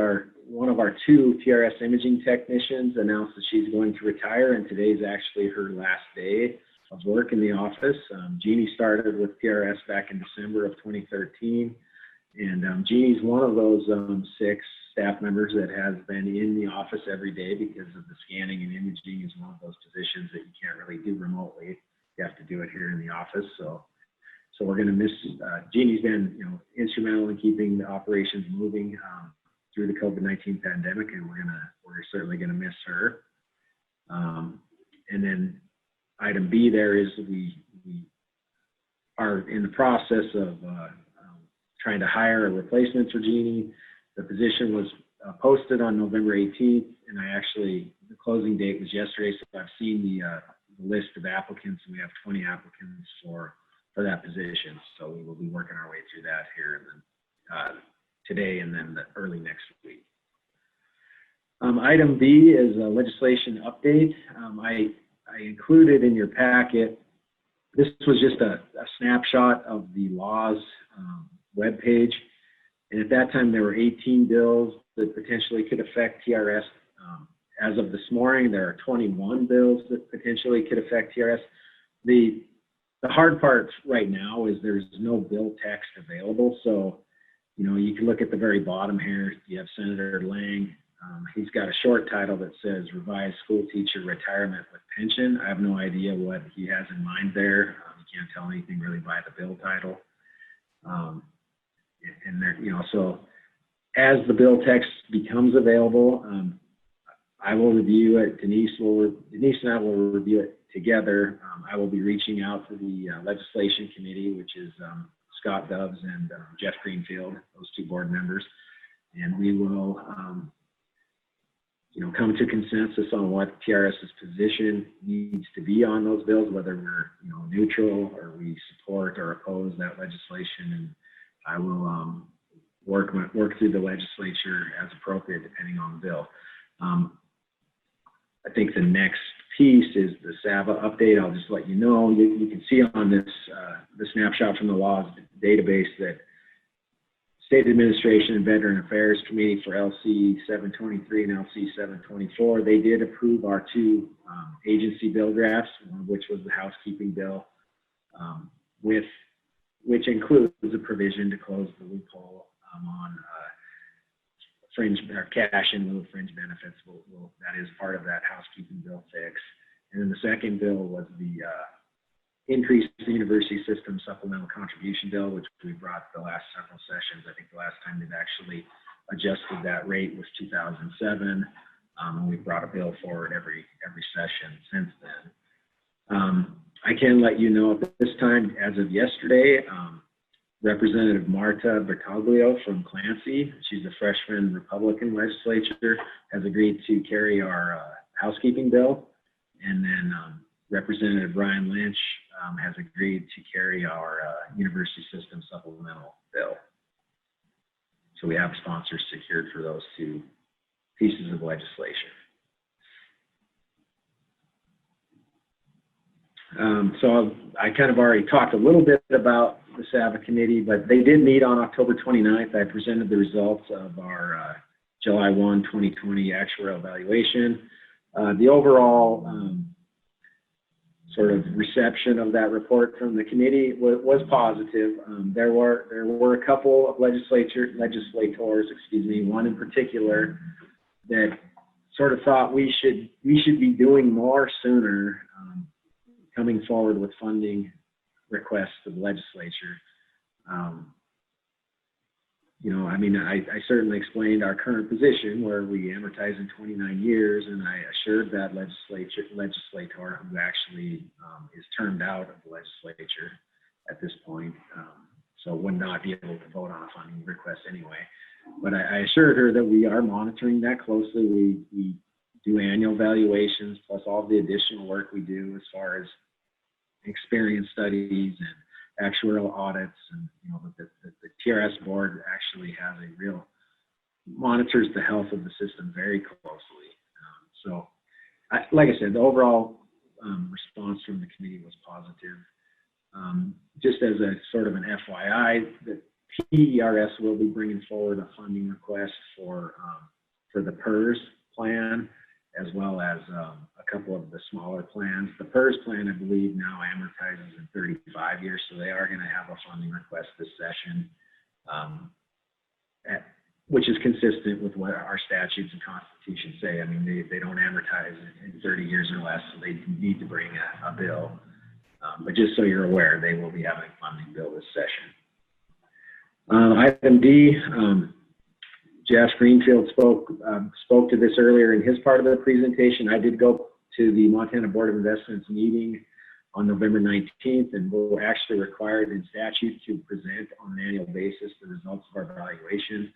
[SPEAKER 5] one of our 2 TRS imaging technicians, announced that she's going to retire, and today is actually her last day of work in the office. Jeannie started with TRS back in December of 2013. And Jeannie's one of those 6 staff members that has been in the office every day because of the scanning and imaging is one of those positions that you can't really do remotely. You have to do it here in the office. So we're going to miss, Jeannie's been, instrumental in keeping the operations moving through the COVID-19 pandemic, and we're certainly going to miss her. And then item B there is we are in the process of trying to hire a replacement for Jeannie. The position was posted on November 18th, and the closing date was yesterday, so I've seen the list of applicants, and we have 20 applicants for that position. So we will be working our way through that here and then, today and then early next week. Item B is a legislation update. I included in your packet, this was just a snapshot of the laws webpage. And at that time, there were 18 bills that potentially could affect TRS. As of this morning, there are 21 bills that potentially could affect TRS. The hard part right now is there's no bill text available. So, you can look at the very bottom here. You have Senator Lang. He's got a short title that says Revised School Teacher Retirement with Pension. I have no idea what he has in mind there. You can't tell anything really by the bill title. And there, so as the bill text becomes available, I will review it. Denise and I will review it together. I will be reaching out to the legislation committee, which is Scott Doves and Jeff Greenfield, those 2 board members, and we will, come to consensus on what TRS's position needs to be on those bills, whether we're, neutral or we support or oppose that legislation. And I will work through the legislature as appropriate, depending on the bill. I think the next piece is the SAVA update. I'll just let you know. You can see on this the snapshot from the laws database that State Administration and Veteran Affairs Committee for LC 723 and LC 724, they did approve our 2 agency bill drafts, one of which was the housekeeping bill, which includes a provision to close the loophole on fringe or cash in lieu of fringe benefits. That is part of that housekeeping bill fix. And then the second bill was the increase the university system supplemental contribution bill, which we brought the last several sessions. I think the last time they've actually adjusted that rate was 2007. And we've brought a bill forward every session since then. I can let you know at this time, as of yesterday, Representative Marta Bertoglio from Clancy, she's a freshman Republican legislature, has agreed to carry our housekeeping bill. And then Representative Brian Lynch has agreed to carry our university system supplemental bill. So we have sponsors secured for those 2 pieces of legislation. So I kind of already talked a little bit about the SAVA committee, but they did meet on October 29th. I presented the results of our July 1, 2020 actuarial evaluation. The overall sort of reception of that report from the committee was positive. There were a couple of legislators, one in particular, that sort of thought we should be doing more sooner, coming forward with funding requests to the legislature. I certainly explained our current position where we amortize in 29 years, and I assured that legislator who actually is termed out of the legislature at this point, so would not be able to vote on a funding request anyway. But I assured her that we are monitoring that closely. We do annual valuations plus all the additional work we do as far as experience studies and actuarial audits, and the TRS board actually has a real monitors the health of the system very closely. Like I said, the overall response from the committee was positive. Just as a sort of an FYI, the TRS will be bringing forward a funding request for the PERS plan, as well as a couple of the smaller plans. The PERS plan, I believe, now amortizes in 35 years, so they are going to have a funding request this session. which is consistent with what our statutes and Constitution say. I mean, they don't amortize in 30 years or less, so they need to bring a bill. But just so you're aware, they will be having a funding bill this session. Item D, Jeff Greenfield spoke to this earlier in his part of the presentation. I did go to the Montana Board of Investments meeting on November 19th, and we're actually required in statute to present on an annual basis the results of our evaluation.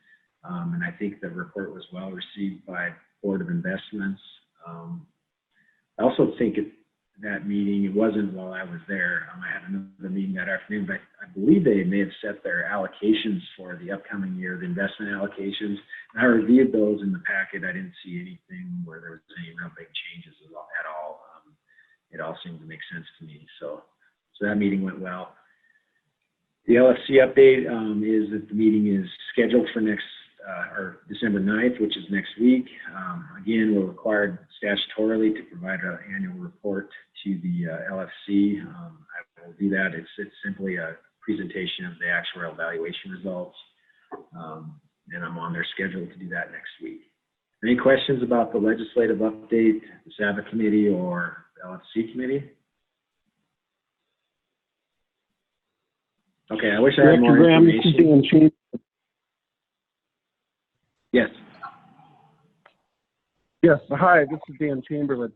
[SPEAKER 5] And I think the report was well received by Board of Investments. I also think at that meeting, it wasn't while I was there. I had another meeting that afternoon, but I believe they may have set their allocations for the upcoming year, the investment allocations. And I reviewed those in the packet. I didn't see anything where there was any real big changes at all. It all seemed to make sense to me. So that meeting went well. The LFC update is that the meeting is scheduled for or December 9th, which is next week. Again, we're required statutorily to provide an annual report to the LFC. I will do that. It's simply a presentation of the actuarial evaluation results. And I'm on their schedule to do that next week. Any questions about the legislative update, the SABA committee, or LFC committee? Okay, I wish I had more information. Yes.
[SPEAKER 8] Yes. Hi, this is Dan Chamberlain.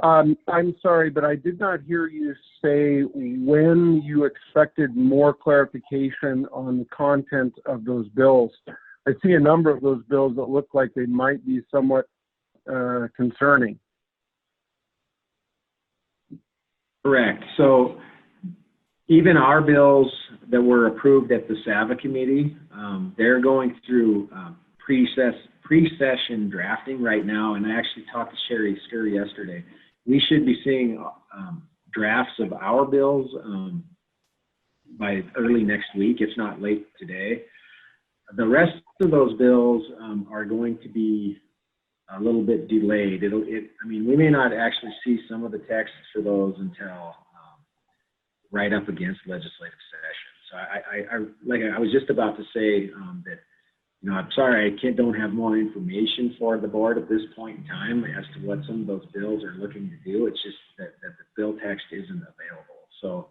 [SPEAKER 8] I'm sorry, but I did not hear you say when you expected more clarification on the content of those bills. I see a number of those bills that look like they might be somewhat concerning.
[SPEAKER 5] Correct. So even our bills that were approved at the SABA committee, they're going through pre-session drafting right now. And I actually talked to Sherry Scurry yesterday. We should be seeing drafts of our bills by early next week, if not late today. The rest of those bills are going to be a little bit delayed. I mean, we may not actually see some of the texts for those until right up against legislative session. So I was just about to say that, you know, I'm sorry, I don't have more information for the board at this point in time as to what some of those bills are looking to do. It's just that the bill text isn't available. So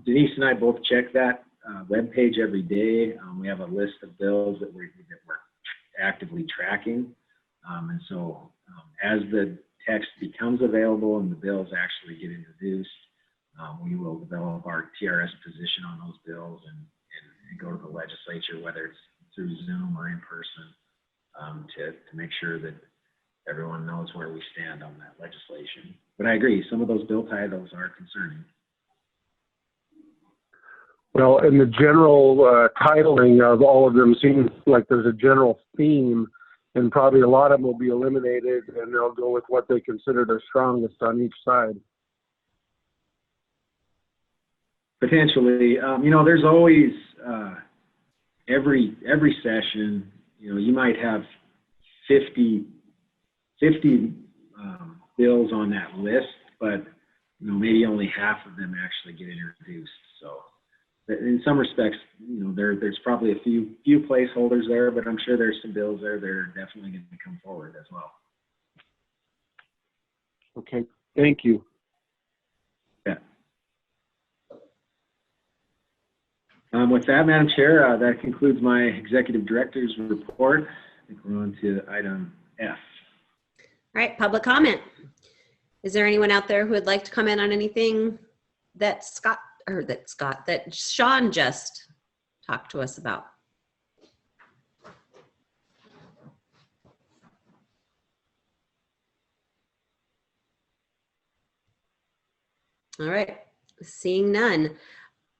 [SPEAKER 5] Denise and I both check that webpage every day. We have a list of bills that we're actively tracking. And so as the text becomes available and the bills actually get introduced, we will develop our TRS position on those bills and go to the legislature, whether it's through Zoom or in person, to make sure that everyone knows where we stand on that legislation. But I agree, some of those bill titles are concerning.
[SPEAKER 8] Well, and the general titling of all of them seems like there's a general theme, and probably a lot of them will be eliminated, and they'll go with what they consider their strongest on each side.
[SPEAKER 5] Potentially, you know, there's always every session, you know, you might have 50 bills on that list, but you know, maybe only half of them actually get introduced. So in some respects, you know, there's probably a few placeholders there, but I'm sure there's some bills there that are definitely going to come forward as well.
[SPEAKER 8] Okay, thank you.
[SPEAKER 5] Yeah. With that, Madam Chair, that concludes my Executive Director's report. I think we're on to item F.
[SPEAKER 1] All right, public comment. Is there anyone out there who would like to comment on anything that Sean just talked to us about? All right, seeing none.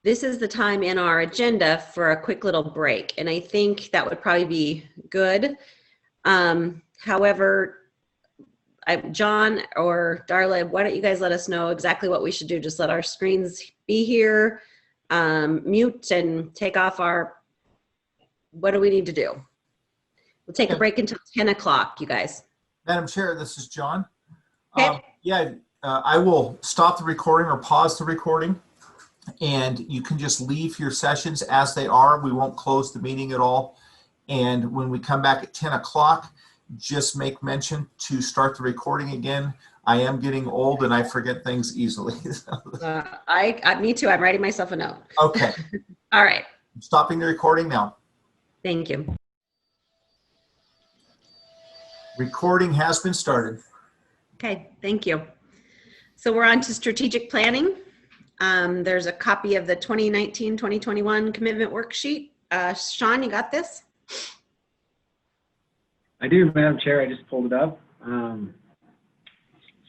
[SPEAKER 1] This is the time in our agenda for a quick little break, and I think that would probably be good. However, John or Darla, why don't you guys let us know exactly what we should do? Just let our screens be here, mute and take off what do we need to do? We'll take a break until 10 o'clock, you guys.
[SPEAKER 6] Madam Chair, this is John.
[SPEAKER 1] Okay.
[SPEAKER 6] I will stop the recording or pause the recording, and you can just leave your sessions as they are. We won't close the meeting at all. And when we come back at 10 o'clock, just make mention to start the recording again. I am getting old and I forget things easily.
[SPEAKER 1] Me too. I'm writing myself a note.
[SPEAKER 6] Okay.
[SPEAKER 1] All right.
[SPEAKER 6] I'm stopping the recording now.
[SPEAKER 1] Thank you.
[SPEAKER 6] Recording has been started.
[SPEAKER 1] Okay, thank you. So we're on to strategic planning. There's a copy of the 2019-2021 commitment worksheet. Sean, you got this?
[SPEAKER 5] I do, Madam Chair. I just pulled it up.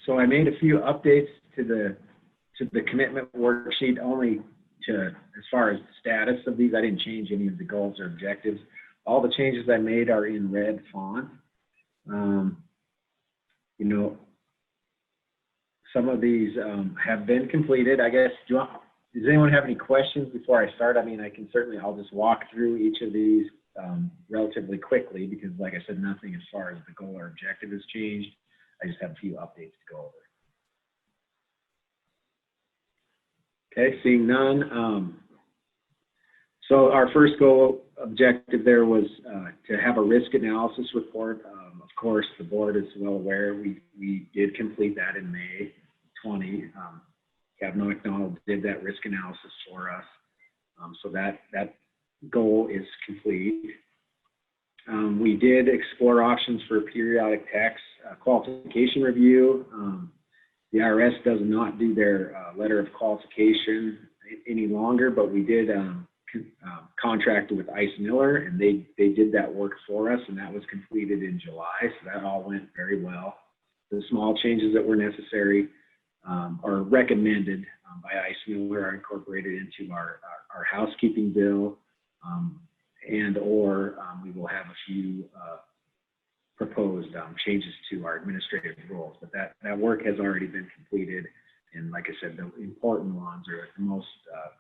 [SPEAKER 5] So I made a few updates to the commitment worksheet, only to as far as the status of these. I didn't change any of the goals or objectives. All the changes I made are in red font. You know, some of these have been completed. I guess, does anyone have any questions before I start? I mean, I'll just walk through each of these relatively quickly because, like I said, nothing as far as the goal or objective has changed. I just have a few updates to go over. Okay, seeing none. So our first goal objective there was to have a risk analysis report. Of course, the board is well aware. We did complete that in May 20. Kavanaugh McDonald did that risk analysis for us. So that goal is complete. We did explore options for periodic tax qualification review. The IRS does not do their letter of qualification any longer, but we did contracted with Ice Miller, and they did that work for us, and that was completed in July, so that all went very well. The small changes that were necessary or recommended by Ice Miller are incorporated into our housekeeping bill, and/or we will have a few proposed changes to our administrative rules, but that work has already been completed. And like I said, the important ones, or the most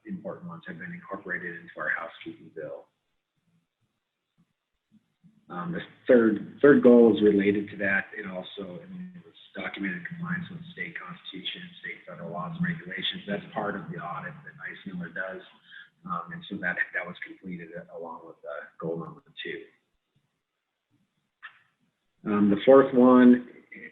[SPEAKER 5] important ones, have been incorporated into our housekeeping bill. The third goal is related to that. It also was documented compliance with state constitution, state federal laws and regulations. That's part of the audit that Ice Miller does. And so that was completed along with goal number 2. The fourth one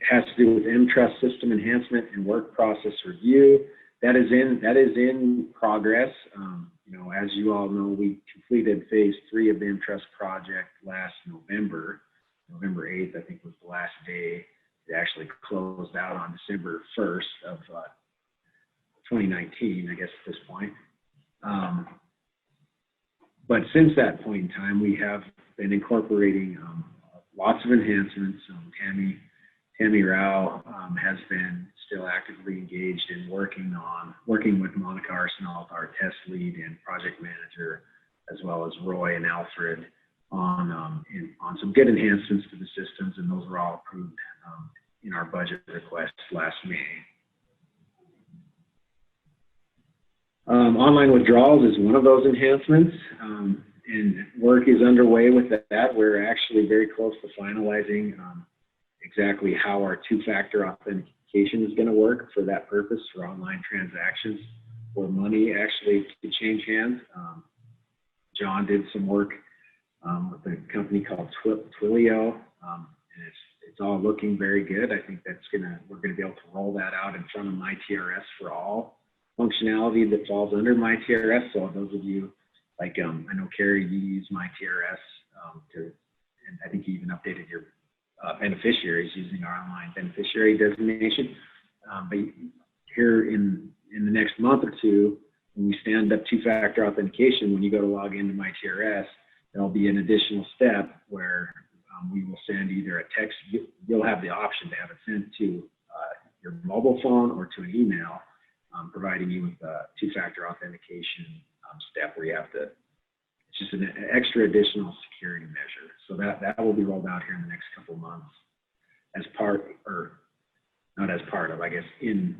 [SPEAKER 5] has to do with M-Trust system enhancement and work process review. That is in progress. You know, as you all know, we completed phase 3 of the M-Trust project last November. November 8th, I think, was the last day. It actually closed out on December 1st of 2019, I guess at this point. But since that point in time, we have been incorporating lots of enhancements. Tammy Rao has been still actively engaged in working with Monica Arsenault, our test lead and project manager, as well as Roy and Alfred on some good enhancements to the systems, and those were all approved in our budget request last May. Online withdrawals is one of those enhancements, and work is underway with that. We're actually very close to finalizing exactly how our two-factor authentication is going to work for that purpose, for online transactions, where money actually could change hands. John did some work with a company called Twilio, and it's all looking very good. I think we're gonna be able to roll that out in front of MyTRS for all functionality that falls under MyTRS. So those of you, like I know Carrie, you use MyTRS and I think you even updated your beneficiaries using our online beneficiary designation. But here in the next month or two, when we stand up two-factor authentication, when you go to log into MyTRS, there'll be an additional step where we will send either a text. You'll have the option to have it sent to your mobile phone or to an email, providing you with a two-factor authentication step where you have to. It's just an extra additional security measure. So that will be rolled out here in the next couple of months as part, or not as part of, I guess, in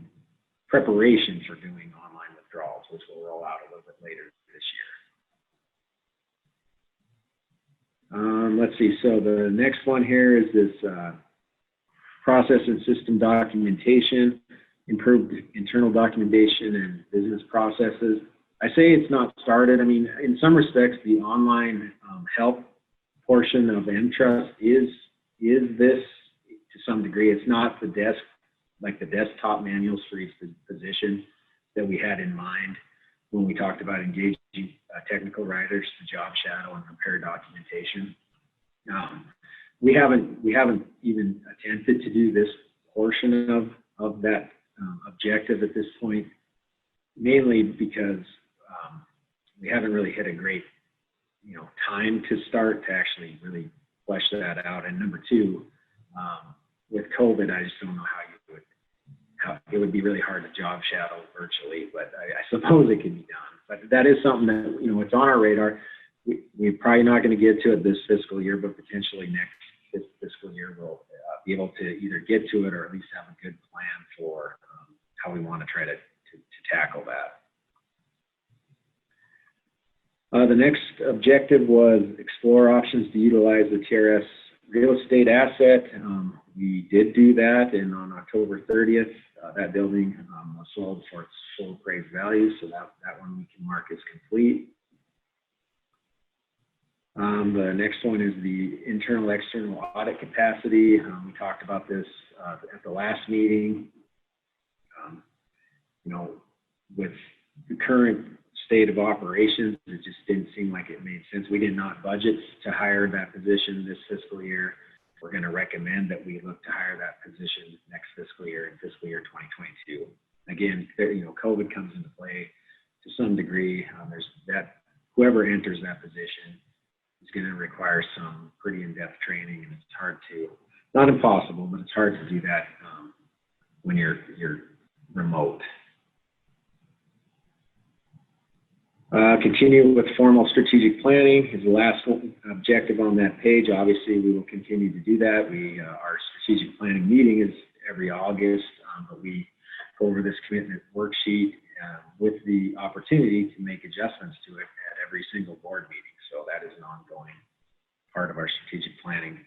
[SPEAKER 5] preparation for doing online withdrawals, which will roll out a little bit later this year. Let's see. So the next one here is this process and system documentation, improved internal documentation and business processes. I say it's not started. I mean, in some respects, the online help portion of Entrust is this to some degree. It's not the desktop manuals for each position that we had in mind when we talked about engaging technical writers to job shadow and prepare documentation. We haven't even attempted to do this portion of that objective at this point, mainly because we haven't really hit a great time to start to actually really flesh that out. And number two, with COVID, I just don't know how it would be really hard to job shadow virtually, but I suppose it can be done. But that is something that, it's on our radar. We're probably not going to get to it this fiscal year, but potentially next fiscal year we'll be able to either get to it or at least have a good plan for how we want to try to tackle that. The next objective was explore options to utilize the TRS real estate asset. We did do that, and on October 30th, that building was sold for its full appraised value, so that one we can mark as complete. The next one is the internal external audit capacity. We talked about this at the last meeting. With the current state of operations, it just didn't seem like it made sense. We did not budget to hire that position this fiscal year. We're going to recommend that we look to hire that position next fiscal year, in fiscal year 2022. Again, COVID comes into play to some degree. There's that whoever enters that position is going to require some pretty in-depth training, and it's hard to, not impossible, but it's hard to do that when you're remote. Continue with formal strategic planning is the last objective on that page. Obviously, we will continue to do that. Our strategic planning meeting is every August, but we go over this commitment worksheet with the opportunity to make adjustments to it at every single board meeting. So that is an ongoing part of our strategic planning.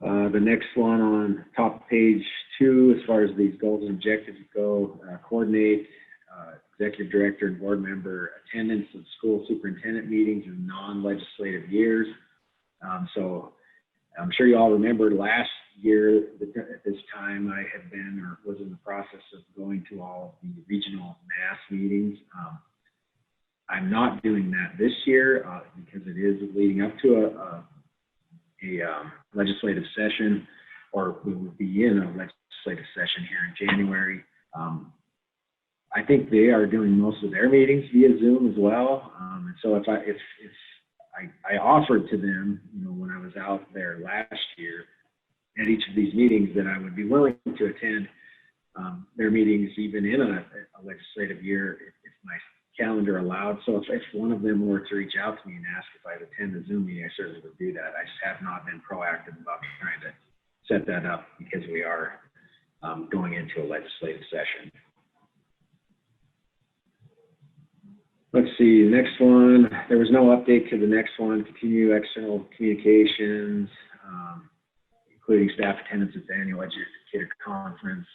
[SPEAKER 5] The next one on top of page 2, as far as these goals and objectives go, coordinate executive director and board member attendance of school superintendent meetings in non-legislative years. So I'm sure you all remember last year at this time I had been or was in the process of going to all of the regional mass meetings. I'm not doing that this year because it is leading up to a legislative session, or we will be in a legislative session here in January. I think they are doing most of their meetings via Zoom as well. And so if I offered to them, when I was out there last year at each of these meetings, that I would be willing to attend their meetings even in a legislative year if my calendar allowed. So if one of them were to reach out to me and ask if I'd attend the Zoom meeting, I certainly would do that. I just have not been proactive about trying to set that up because we are going into a legislative session. Let's see, next one. There was no update to the next one. Continue external communications, including staff attendance at the annual educator conference,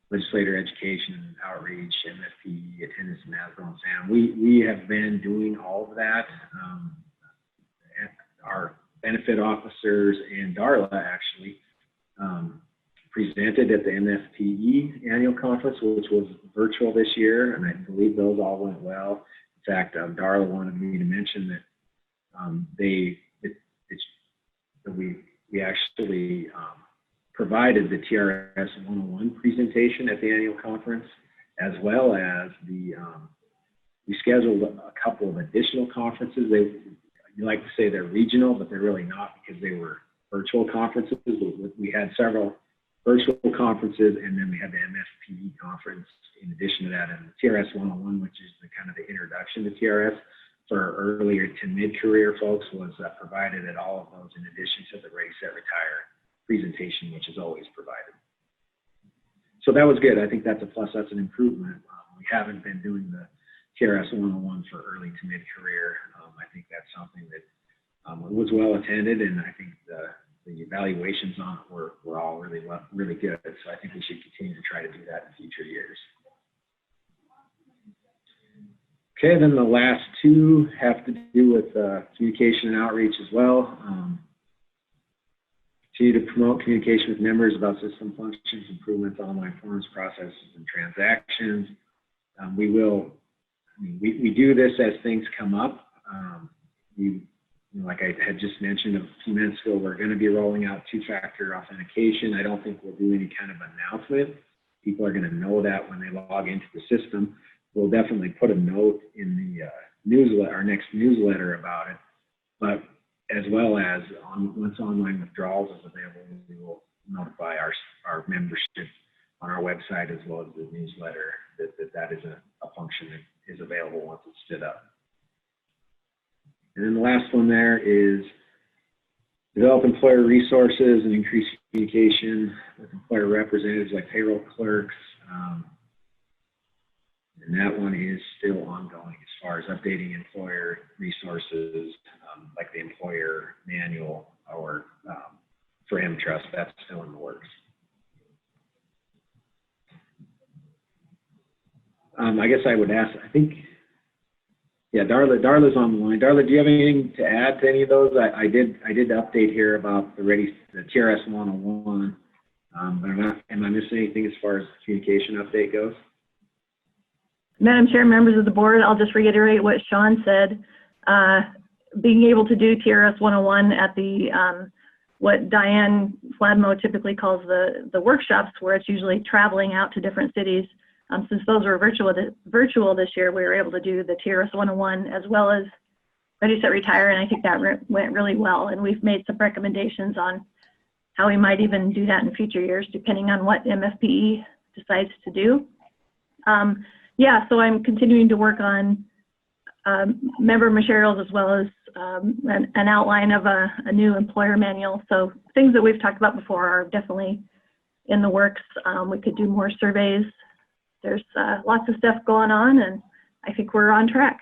[SPEAKER 5] legislator education and outreach, MFP attendance and ASBO and SAM. We have been doing all of that. Our benefit officers and Darla actually presented at the MFPE annual conference, which was virtual this year, and I believe those all went well. In fact, Darla wanted me to mention that we actually provided the TRS 101 presentation at the annual conference, as well as we scheduled a couple of additional conferences. You like to say they're regional, but they're really not because they were virtual conferences. We had several virtual conferences, and then we had the MFPE conference in addition to that, and the TRS 101, which is the kind of the introduction to TRS for earlier to mid-career folks, was provided at all of those in addition to the Ready, Set, Retire presentation, which is always provided. So that was good. I think that's a plus. That's an improvement. We haven't been doing the TRS 101 for early to mid-career. I think that's something that was well attended, and I think the evaluations on it were all really good. So I think we should continue to try to do that in future years. Okay, then the last two have to do with communication and outreach as well. Continue to promote communication with members about system functions, improvements, online forms, processes, and transactions. We do this as things come up. Like I had just mentioned a few minutes ago, we're going to be rolling out two-factor authentication. I don't think we'll do any kind of announcement. People are going to know that when they log into the system. We'll definitely put a note in the newsletter, our next newsletter about it. But as well as once online withdrawals is available, we will notify our membership on our website as well as the newsletter that is a function that is available once it's stood up. And then the last one there is develop employer resources and increase communication with employer representatives like payroll clerks. And that one is still ongoing as far as updating employer resources, like the employer manual or for M-Trust, that's still in the works. I guess I would ask, I think, yeah, Darla's on the line. Darla, do you have anything to add to any of those? I did update here about the TRS 101. Am I missing anything as far as the communication update goes?
[SPEAKER 13] Madam Chair, members of the board, I'll just reiterate what Sean said. Being able to do TRS 101 at the what Diane Fladmo typically calls the workshops, where it's usually traveling out to different cities. Since those were virtual this year, we were able to do the TRS 101 as well as Ready, Set, Retire, and I think that went really well. And we've made some recommendations on how we might even do that in future years, depending on what MFPE decides to do. Yeah, so I'm continuing to work on member materials as well as an outline of a new employer manual. So things that we've talked about before are definitely in the works. We could do more surveys. There's lots of stuff going on, and I think we're on track.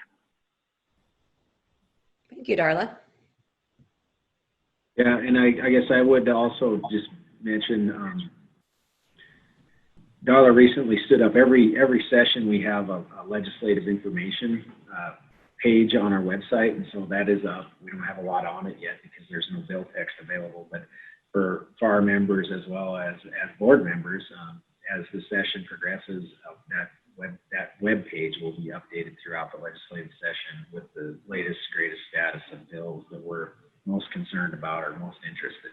[SPEAKER 1] Thank you, Darla.
[SPEAKER 5] Yeah, and I guess I would also just mention, Darla recently stood up every session we have a legislative information page on our website, and so that is up. We don't have a lot on it yet because there's no bill text available, but for our members as well as board members, as the session progresses, that web page will be updated throughout the legislative session with the latest, greatest status of bills that we're most concerned about or most interested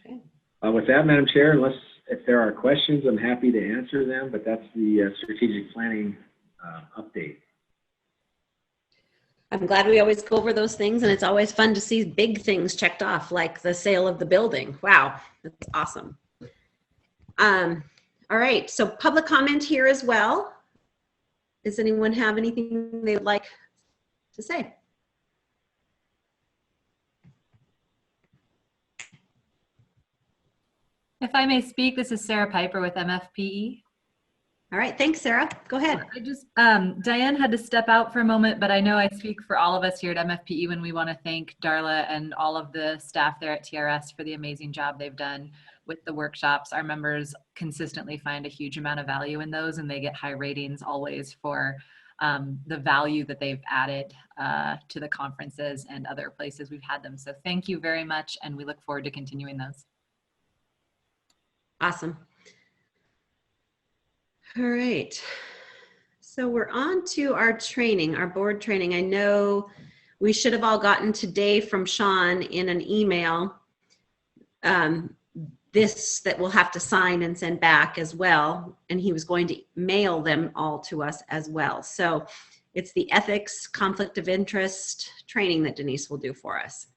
[SPEAKER 5] in. Okay. With that, Madam Chair, if there are questions, I'm happy to answer them, but that's the strategic planning update.
[SPEAKER 1] I'm glad we always go over those things, and it's always fun to see big things checked off, like the sale of the building. Wow, that's awesome. All right, so public comment here as well. Does anyone have anything they would like to say?
[SPEAKER 14] If I may speak, this is Sarah Piper with MFPE.
[SPEAKER 1] All right, thanks, Sarah. Go ahead.
[SPEAKER 14] I just, Diane had to step out for a moment, but I know I speak for all of us here at MFPE when we want to thank Darla and all of the staff there at TRS for the amazing job they've done with the workshops. Our members consistently find a huge amount of value in those, and they get high ratings always for the value that they've added to the conferences and other places we've had them. So thank you very much, and we look forward to continuing those.
[SPEAKER 1] Awesome. All right. So we're on to our training, our board training. I know we should have all gotten today from Sean in an email that we'll have to sign and send back as well. And he was going to mail them all to us as well. So it's the ethics, conflict of interest training that Denise will do for us.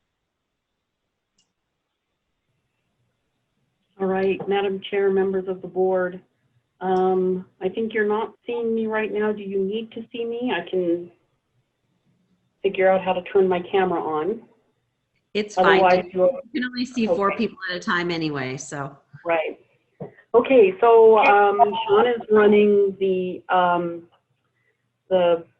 [SPEAKER 11] All right, Madam Chair, members of the board. I think you're not seeing me right now. Do you need to see me? I can figure out how to turn my camera on.
[SPEAKER 1] It's fine. You can only see 4 people at a time anyway, so.
[SPEAKER 11] Right. Okay, so Sean is running the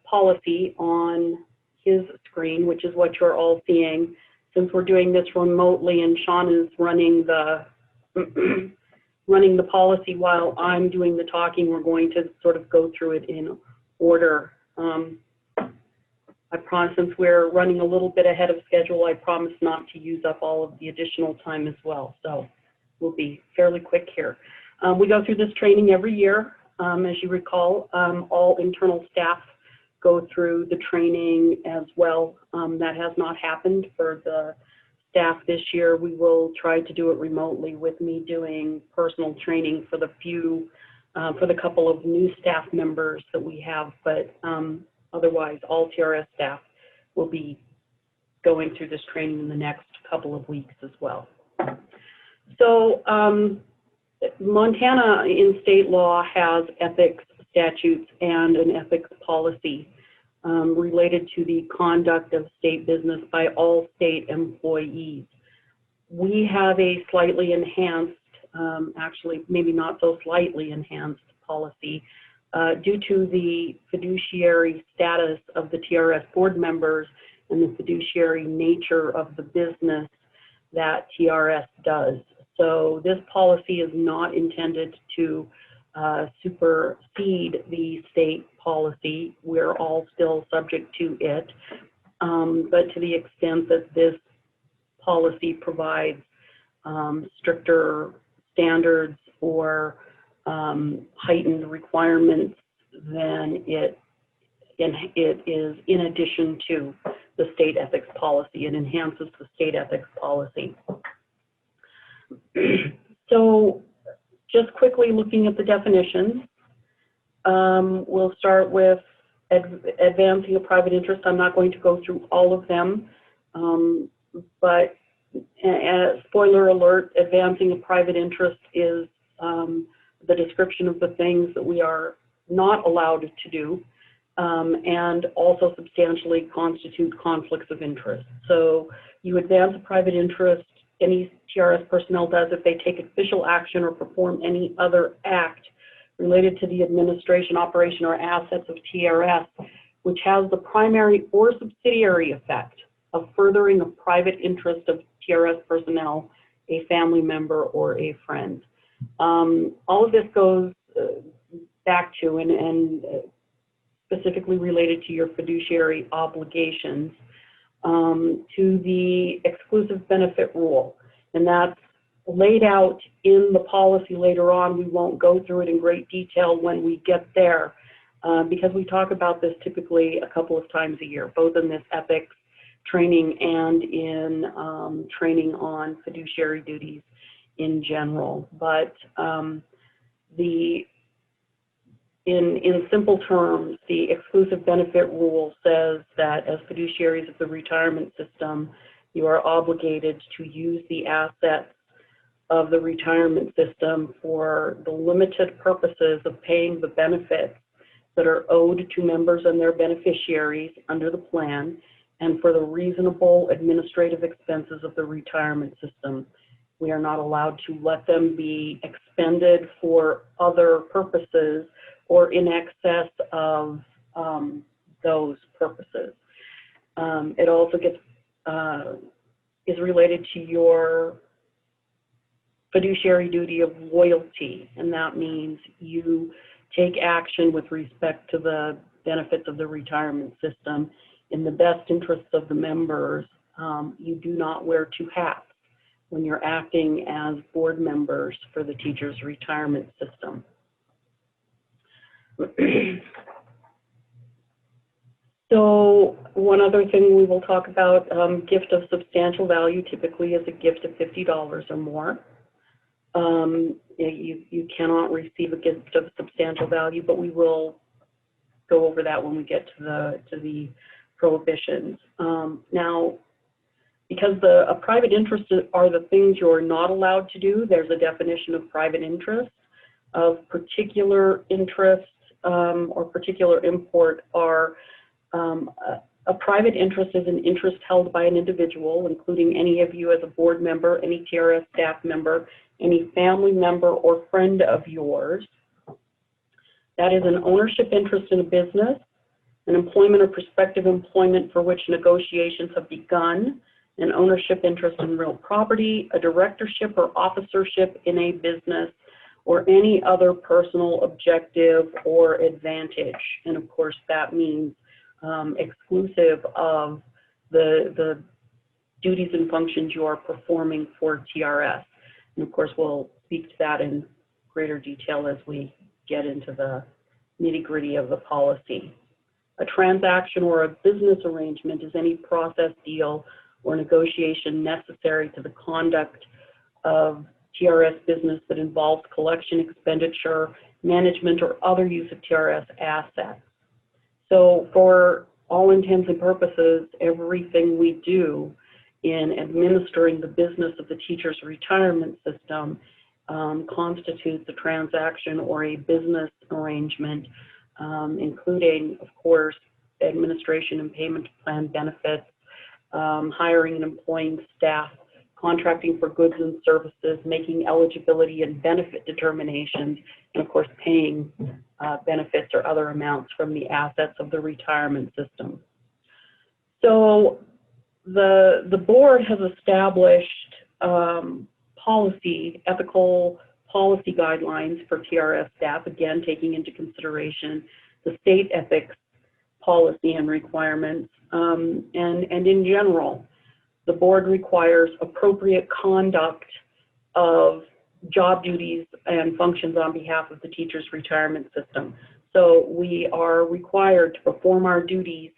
[SPEAKER 11] policy on his screen, which is what you're all seeing. Since we're doing this remotely and Sean is running the running the policy while I'm doing the talking. We're going to sort of go through it in order. I promise, since we're running a little bit ahead of schedule, I promise not to use up all of the additional time as well. So we'll be fairly quick here. We go through this training every year. As you recall, all internal staff go through the training as well. That has not happened for the staff this year. We will try to do it remotely with me doing personal training for the couple of new staff members that we have, but otherwise all TRS staff will be going through this training in the next couple of weeks as well. So Montana in state law has ethics statutes and an ethics policy related to the conduct of state business by all state employees. We have a slightly enhanced, actually maybe not so slightly enhanced policy due to the fiduciary status of the TRS board members and the fiduciary nature of the business that TRS does. So this policy is not intended to supersede the state policy. We're all still subject to it, but to the extent that this policy provides stricter standards or heightened requirements, then it is in addition to the state ethics policy. It enhances the state ethics policy. So just quickly looking at the definitions, we'll start with advancing a private interest. I'm not going to go through all of them, but spoiler alert, advancing a private interest is the description of the things that we are not allowed to do, and also substantially constitute conflicts of interest. So you advance a private interest, any TRS personnel does if they take official action or perform any other act related to the administration, operation, or assets of TRS, which has the primary or subsidiary effect of furthering a private interest of TRS personnel, a family member, or a friend. All of this goes back to and specifically related to your fiduciary obligations, to the exclusive benefit rule. And that's laid out in the policy later on. We won't go through it in great detail when we get there, because we talk about this typically a couple of times a year, both in this ethics training and in training on fiduciary duties in general. But in simple terms, the exclusive benefit rule says that as fiduciaries of the retirement system, you are obligated to use the assets of the retirement system for the limited purposes of paying the benefits that are owed to members and their beneficiaries under the plan, and for the reasonable administrative expenses of the retirement system. We are not allowed to let them be expended for other purposes or in excess of those purposes. It also gets is related to your fiduciary duty of loyalty, and that means you take action with respect to the benefits of the retirement system in the best interests of the members. You do not wear two hats when you're acting as board members for the teachers' retirement system. So one other thing we will talk about, gift of substantial value typically is a gift of $50 or more. You cannot receive a gift of substantial value, but we will go over that when we get to the prohibitions. Now, because a private interest are the things you're not allowed to do, there's a definition of private interest. Of particular interest or particular import are a private interest is an interest held by an individual, including any of you as a board member, any TRS staff member, any family member or friend of yours. That is an ownership interest in a business, an employment or prospective employment for which negotiations have begun, an ownership interest in real property, a directorship or officership in a business, or any other personal objective or advantage. And of course, that means exclusive of the duties and functions you are performing for TRS. And of course, we'll speak to that in greater detail as we get into the nitty-gritty of the policy. A transaction or a business arrangement is any process, deal, or negotiation necessary to the conduct of TRS business that involves collection, expenditure, management, or other use of TRS assets. So for all intents and purposes, everything we do in administering the business of the teacher's retirement system constitutes a transaction or a business arrangement, including, of course, administration and payment plan benefits, hiring and employing staff, contracting for goods and services, making eligibility and benefit determinations, and of course paying benefits or other amounts from the assets of the retirement system. So the board has established ethical policy guidelines for TRS staff, again taking into consideration the state ethics policy and requirements, and in general, the board requires appropriate conduct of job duties and functions on behalf of the teacher's retirement system. So we are required to perform our duties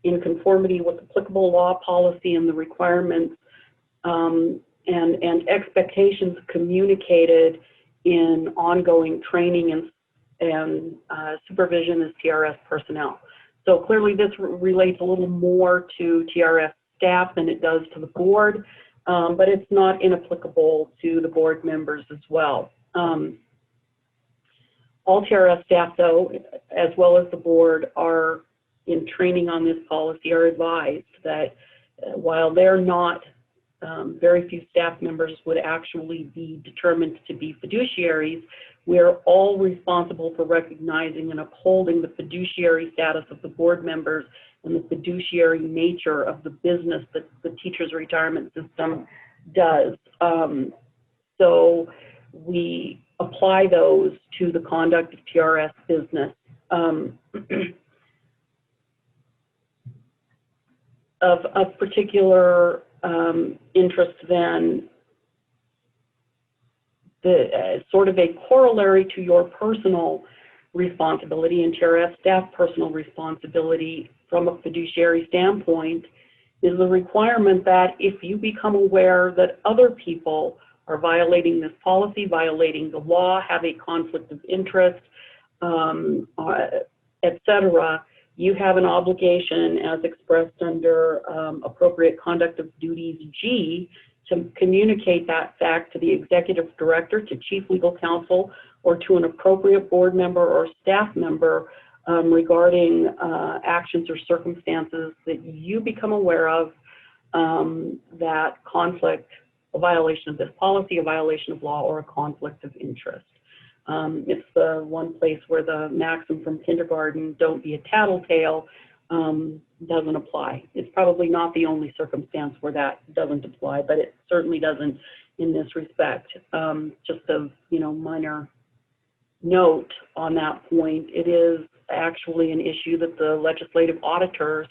[SPEAKER 11] in conformity with applicable law, policy, and the requirements and expectations communicated in ongoing training and supervision as TRS personnel. So clearly this relates a little more to TRS staff than it does to the board, but it's not inapplicable to the board members as well. All TRS staff, though, as well as the board, are in training on this policy, are advised that while they're not, very few staff members would actually be determined to be fiduciaries, we're all responsible for recognizing and upholding the fiduciary status of the board members and the fiduciary nature of the business that the teacher's retirement system does. So we apply those to the conduct of TRS business. Of particular interest then, sort of a corollary to your personal responsibility and TRS staff personal responsibility from a fiduciary standpoint is the requirement that if you become aware that other people are violating this policy, violating the law, have a conflict of interest, etc., you have an obligation as expressed under appropriate conduct of duties G to communicate that fact to the executive director, to chief legal counsel, or to an appropriate board member or staff member regarding actions or circumstances that you become aware of that conflict, a violation of this policy, a violation of law, or a conflict of interest. It's the one place where the maxim from kindergarten, don't be a tattletale, doesn't apply. It's probably not the only circumstance where that doesn't apply, but it certainly doesn't in this respect. Just a minor note on that point, it is actually an issue that the legislative auditors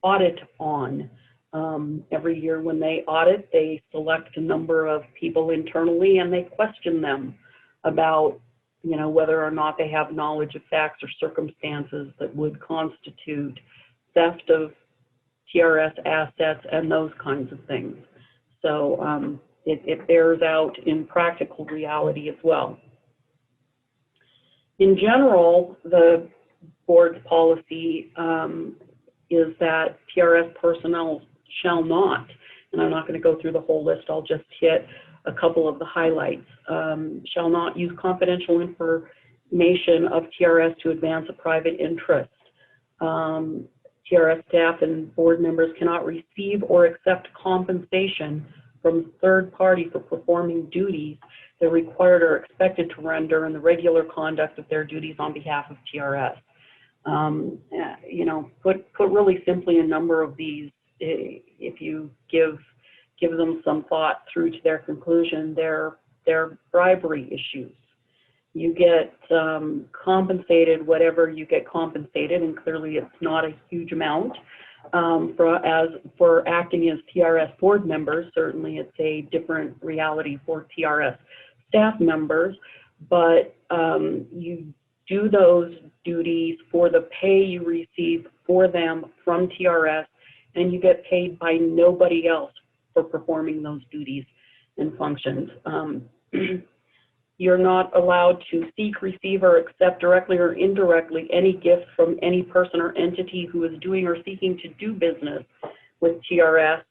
[SPEAKER 11] audit on. Every year when they audit, they select a number of people internally and they question them about whether or not they have knowledge of facts or circumstances that would constitute theft of TRS assets and those kinds of things. So it bears out in practical reality as well. In general, the board's policy is that TRS personnel shall not, and I'm not going to go through the whole list, I'll just hit a couple of the highlights, shall not use confidential information of TRS to advance a private interest. TRS staff and board members cannot receive or accept compensation from third party for performing duties they're required or expected to render in the regular conduct of their duties on behalf of TRS. Put really simply, a number of these, if you give them some thought through to their conclusion, they're bribery issues. You get compensated whatever you get compensated, and clearly it's not a huge amount. For acting as TRS board members, certainly it's a different reality for TRS staff members, but you do those duties for the pay you receive for them from TRS, and you get paid by nobody else for performing those duties and functions. You're not allowed to seek, receive, or accept directly or indirectly any gift from any person or entity who is doing or seeking to do business with TRS,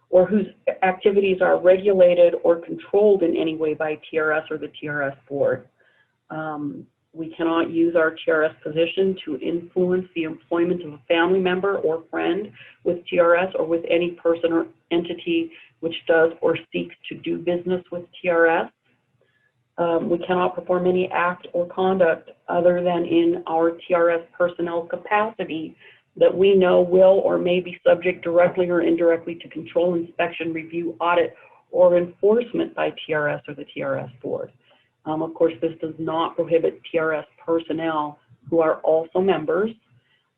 [SPEAKER 11] or whose activities are regulated or controlled in any way by TRS or the TRS board. We cannot use our TRS position to influence the employment of a family member or friend with TRS or with any person or entity which does or seeks to do business with TRS. We cannot perform any act or conduct other than in our TRS personnel capacity that we know will or may be subject directly or indirectly to control, inspection, review, audit, or enforcement by TRS or the TRS board. Of course, this does not prohibit TRS personnel who are also members,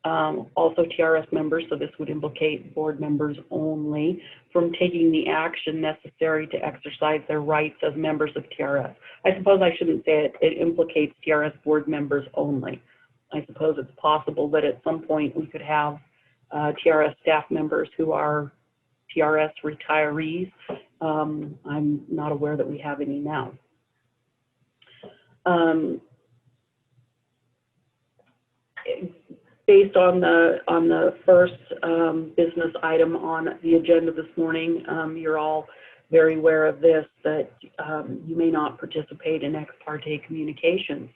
[SPEAKER 11] also TRS members, so this would implicate board members only, from taking the action necessary to exercise their rights as members of TRS. I suppose I shouldn't say it implicates TRS board members only. I suppose it's possible that at some point we could have TRS staff members who are TRS retirees. I'm not aware that we have any now. Based on the first business item on the agenda this morning, you're all very aware of this, that you may not participate in ex parte communications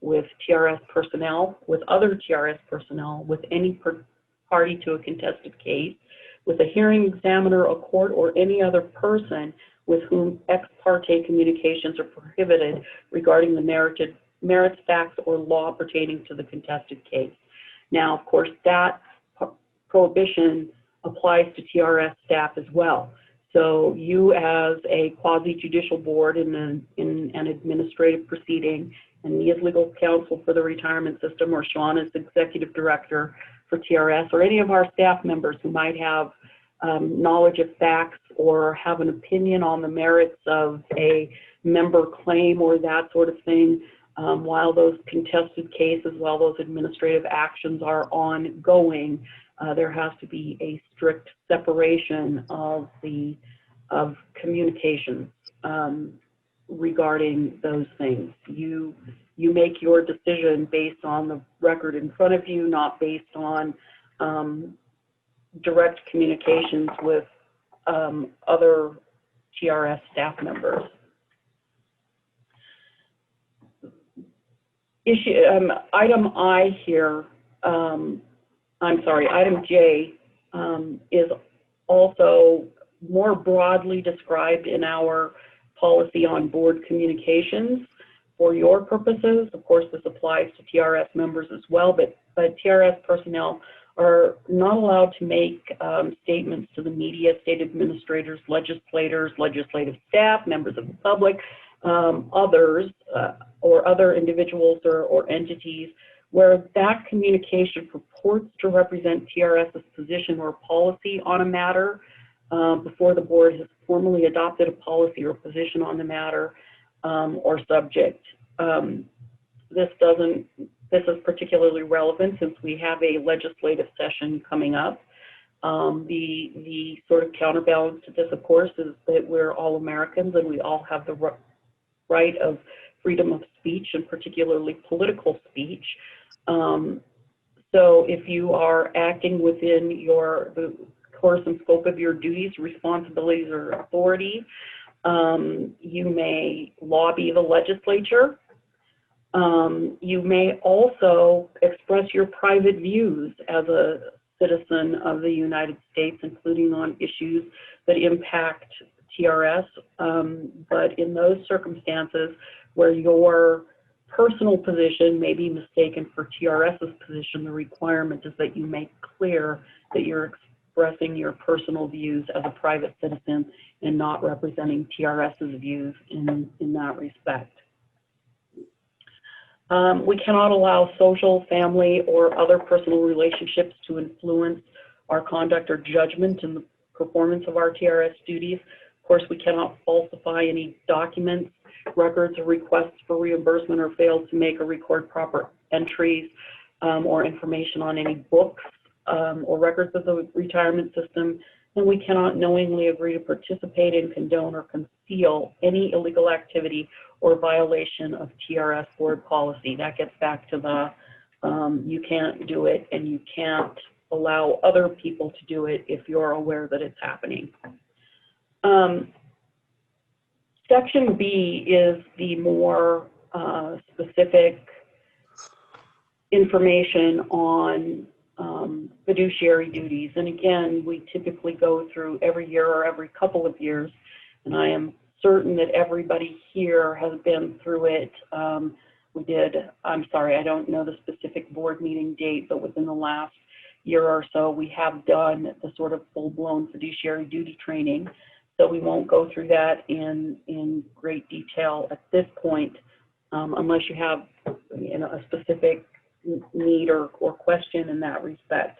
[SPEAKER 11] with TRS personnel, with other TRS personnel, with any party to a contested case, with a hearing examiner, a court, or any other person with whom ex parte communications are prohibited regarding the merits, facts, or law pertaining to the contested case. Now, of course, that prohibition applies to TRS staff as well. So you as a quasi-judicial board in an administrative proceeding, and me as legal counsel for the retirement system, or Sean as executive director for TRS, or any of our staff members who might have knowledge of facts or have an opinion on the merits of a member claim or that sort of thing, while those contested cases, while those administrative actions are ongoing, there has to be a strict separation of communications regarding those things. You make your decision based on the record in front of you, not based on direct communications with other TRS staff members. Item I here, item J is also more broadly described in our policy on board communications for your purposes. Of course, this applies to TRS members as well, but TRS personnel are not allowed to make statements to the media, state administrators, legislators, legislative staff, members of the public, others, or other individuals or entities where that communication purports to represent TRS's position or policy on a matter before the board has formally adopted a policy or position on the matter or subject. This is particularly relevant since we have a legislative session coming up. The sort of counterbalance to this, of course, is that we're all Americans and we all have the right of freedom of speech, and particularly political speech. So if you are acting within the course and scope of your duties, responsibilities, or authority, you may lobby the legislature. You may also express your private views as a citizen of the United States, including on issues that impact TRS. But in those circumstances where your personal position may be mistaken for TRS's position, the requirement is that you make clear that you're expressing your personal views as a private citizen and not representing TRS's views in that respect. We cannot allow social, family, or other personal relationships to influence our conduct or judgment in the performance of our TRS duties. Of course, we cannot falsify any documents, records, or requests for reimbursement, or fail to make or record proper entries or information on any books or records of the retirement system. And we cannot knowingly agree to participate in, condone, or conceal any illegal activity or violation of TRS board policy. That gets back to the you can't do it, and you can't allow other people to do it if you're aware that it's happening. Section B is the more specific information on fiduciary duties. And again, we typically go through every year or every couple of years, and I am certain that everybody here has been through it. I'm sorry, I don't know the specific board meeting date, but within the last year or so, we have done the sort of full-blown fiduciary duty training. So we won't go through that in great detail at this point, unless you have a specific need or question in that respect.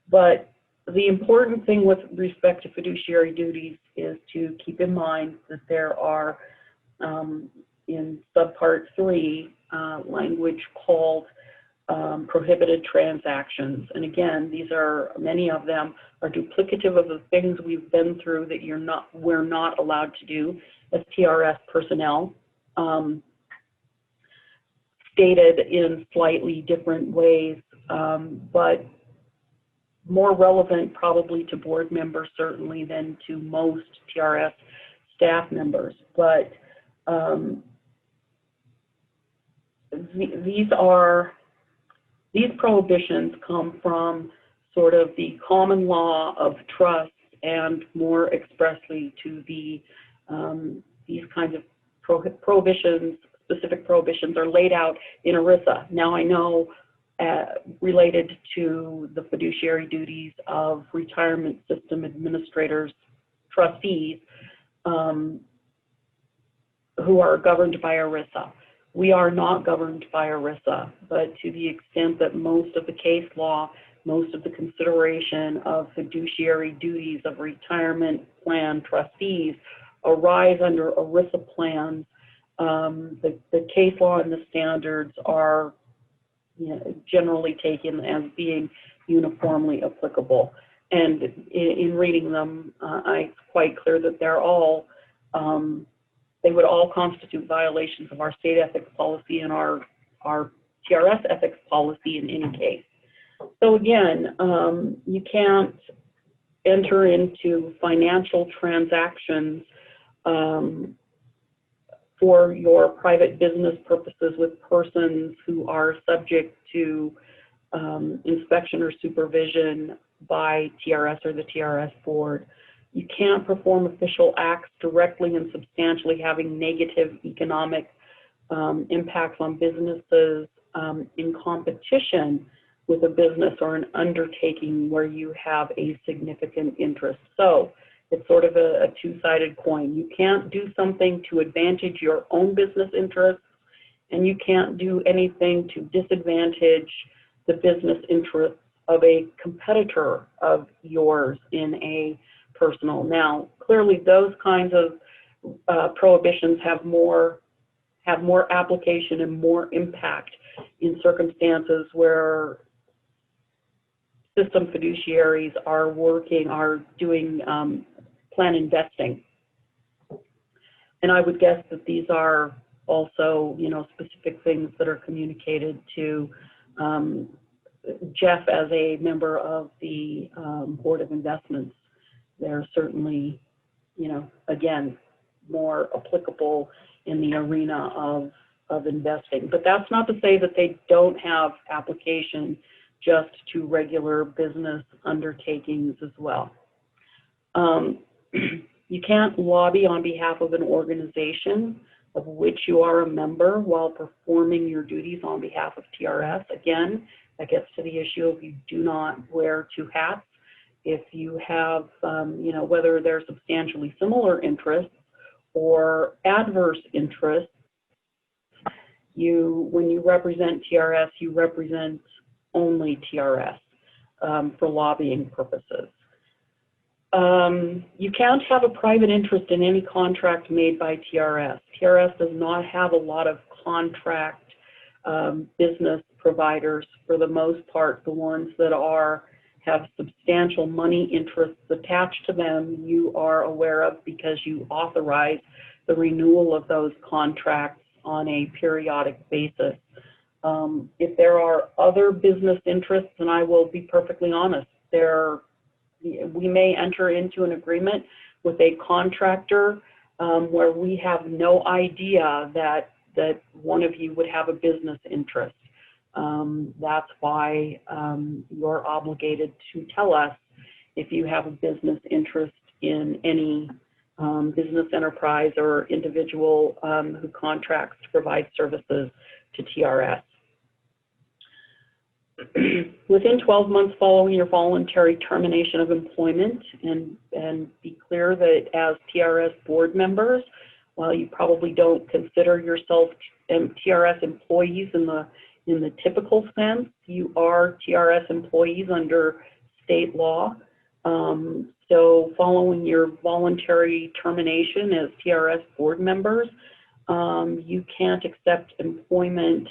[SPEAKER 11] But the important thing with respect to fiduciary duties is to keep in mind that there are, in subpart 3, language called prohibited transactions. And again, many of them are duplicative of the things we've been through that we're not allowed to do as TRS personnel, stated in slightly different ways, but more relevant probably to board members certainly than to most TRS staff members. But these prohibitions come from sort of the common law of trust, and more expressly to these kinds of prohibitions. Specific prohibitions are laid out in ERISA. Now I know related to the fiduciary duties of retirement system administrators, trustees, who are governed by ERISA. We are not governed by ERISA, but to the extent that most of the case law, most of the consideration of fiduciary duties of retirement plan trustees arise under ERISA plans, the case law and the standards are generally taken as being uniformly applicable. And in reading them, it's quite clear that they would all constitute violations of our state ethics policy and our TRS ethics policy in any case. So again, you can't enter into financial transactions for your private business purposes with persons who are subject to inspection or supervision by TRS or the TRS board. You can't perform official acts directly and substantially having negative economic impacts on businesses in competition with a business or an undertaking where you have a significant interest. So it's sort of a two-sided coin. You can't do something to advantage your own business interests, and you can't do anything to disadvantage the business interests of a competitor of yours in a personal. Now, clearly those kinds of prohibitions have more application and more impact in circumstances where system fiduciaries are doing plan investing. And I would guess that these are also, specific things that are communicated to Jeff as a member of the Board of Investments. They're certainly, again, more applicable in the arena of investing. But that's not to say that they don't have application just to regular business undertakings as well. You can't lobby on behalf of an organization of which you are a member while performing your duties on behalf of TRS. Again, that gets to the issue of you do not wear two hats. If you have, whether they're substantially similar interests or adverse interests, when you represent TRS, you represent only TRS for lobbying purposes. You can't have a private interest in any contract made by TRS. TRS does not have a lot of contract business providers. For the most part, the ones that have substantial money interests attached to them, you are aware of because you authorize the renewal of those contracts on a periodic basis. If there are other business interests, and I will be perfectly honest, we may enter into an agreement with a contractor where we have no idea that one of you would have a business interest. That's why you're obligated to tell us if you have a business interest in any business enterprise or individual who contracts to provide services to TRS. Within 12 months following your voluntary termination of employment, and be clear that as TRS board members, while you probably don't consider yourself TRS employees in the typical sense, you are TRS employees under state law. So following your voluntary termination as TRS board members, you can't accept employment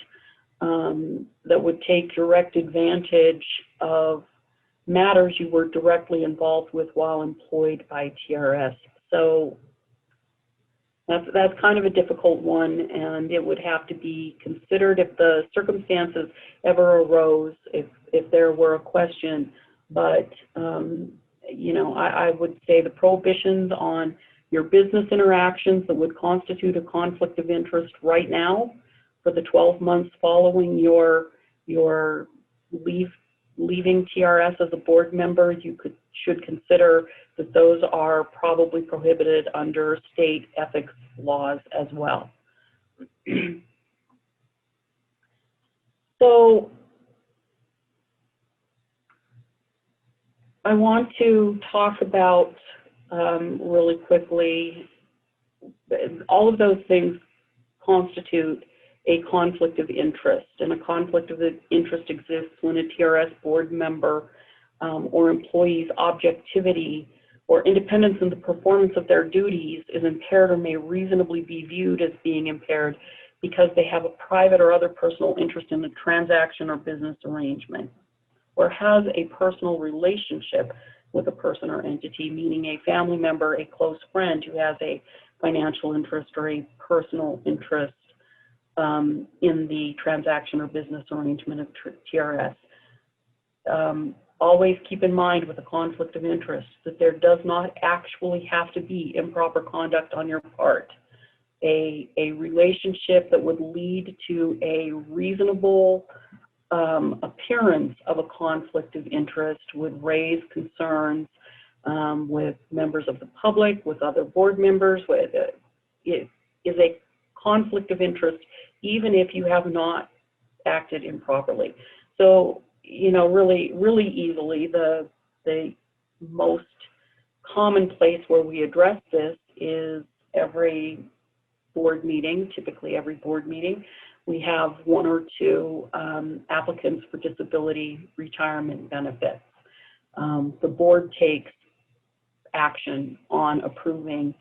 [SPEAKER 11] that would take direct advantage of matters you were directly involved with while employed by TRS. So that's kind of a difficult one, and it would have to be considered if the circumstances ever arose, if there were a question. But you know, I would say the prohibitions on your business interactions that would constitute a conflict of interest right now for the 12 months following your leaving TRS as a board member, you should consider that those are probably prohibited under state ethics laws as well. So I want to talk about really quickly, all of those things constitute a conflict of interest, and a conflict of interest exists when a TRS board member or employee's objectivity or independence in the performance of their duties is impaired or may reasonably be viewed as being impaired because they have a private or other personal interest in the transaction or business arrangement, or has a personal relationship with a person or entity, meaning a family member, a close friend who has a financial interest or a personal interest in the transaction or business arrangement of TRS. Always keep in mind with a conflict of interest that there does not actually have to be improper conduct on your part. A relationship that would lead to a reasonable appearance of a conflict of interest would raise concerns with members of the public, with other board members. It is a conflict of interest even if you have not acted improperly. So, you know, really easily, the most common place where we address this is every board meeting, typically every board meeting. We have one or two applicants for disability retirement benefits. The board takes action on approving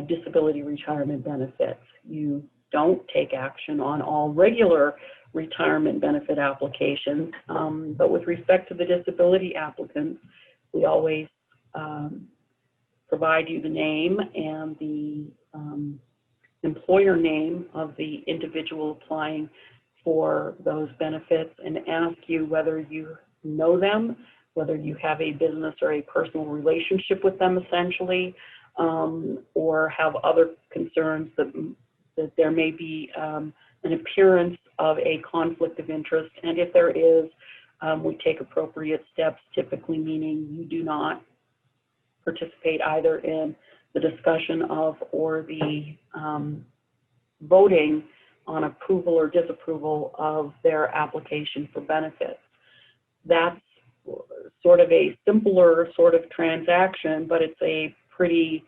[SPEAKER 11] disability retirement benefits. You don't take action on all regular retirement benefit applications, but with respect to the disability applicants, we always provide you the name and the employer name of the individual applying for those benefits and ask you whether you know them, whether you have a business or a personal relationship with them essentially, or have other concerns that there may be an appearance of a conflict of interest. And if there is, we take appropriate steps, typically meaning you do not participate either in the discussion of or the voting on approval or disapproval of their application for benefits. That's sort of a simpler sort of transaction, but it's a pretty,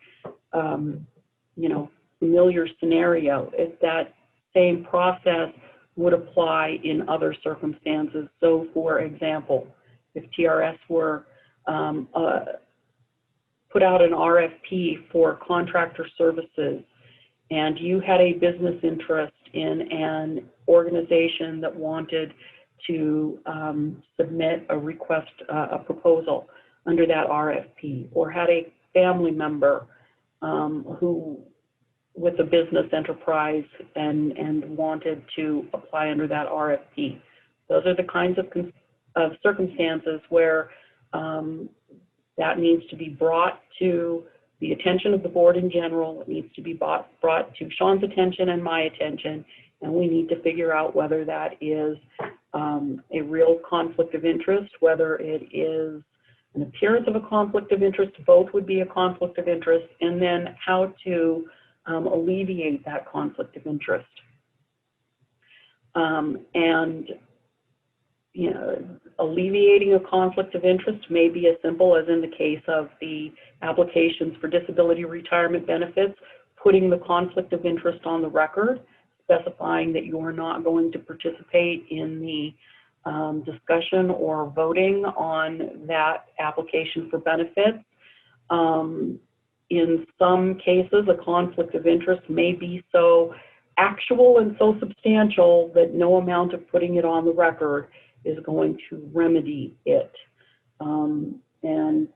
[SPEAKER 11] you know, familiar scenario. Is that same process would apply in other circumstances. So for example, if TRS were put out an RFP for contractor services and you had a business interest in an organization that wanted to submit a request, a proposal under that RFP, or had a family member who with a business enterprise and wanted to apply under that RFP. Those are the kinds of circumstances where that needs to be brought to the attention of the board in general. It needs to be brought to Sean's attention and my attention, and we need to figure out whether that is a real conflict of interest, whether it is an appearance of a conflict of interest, both would be a conflict of interest, and then how to alleviate that conflict of interest. And you know, alleviating a conflict of interest may be as simple as in the case of the applications for disability retirement benefits, putting the conflict of interest on the record, specifying that you are not going to participate in the discussion or voting on that application for benefits. In some cases, a conflict of interest may be so actual and so substantial that no amount of putting it on the record is going to remedy it. And,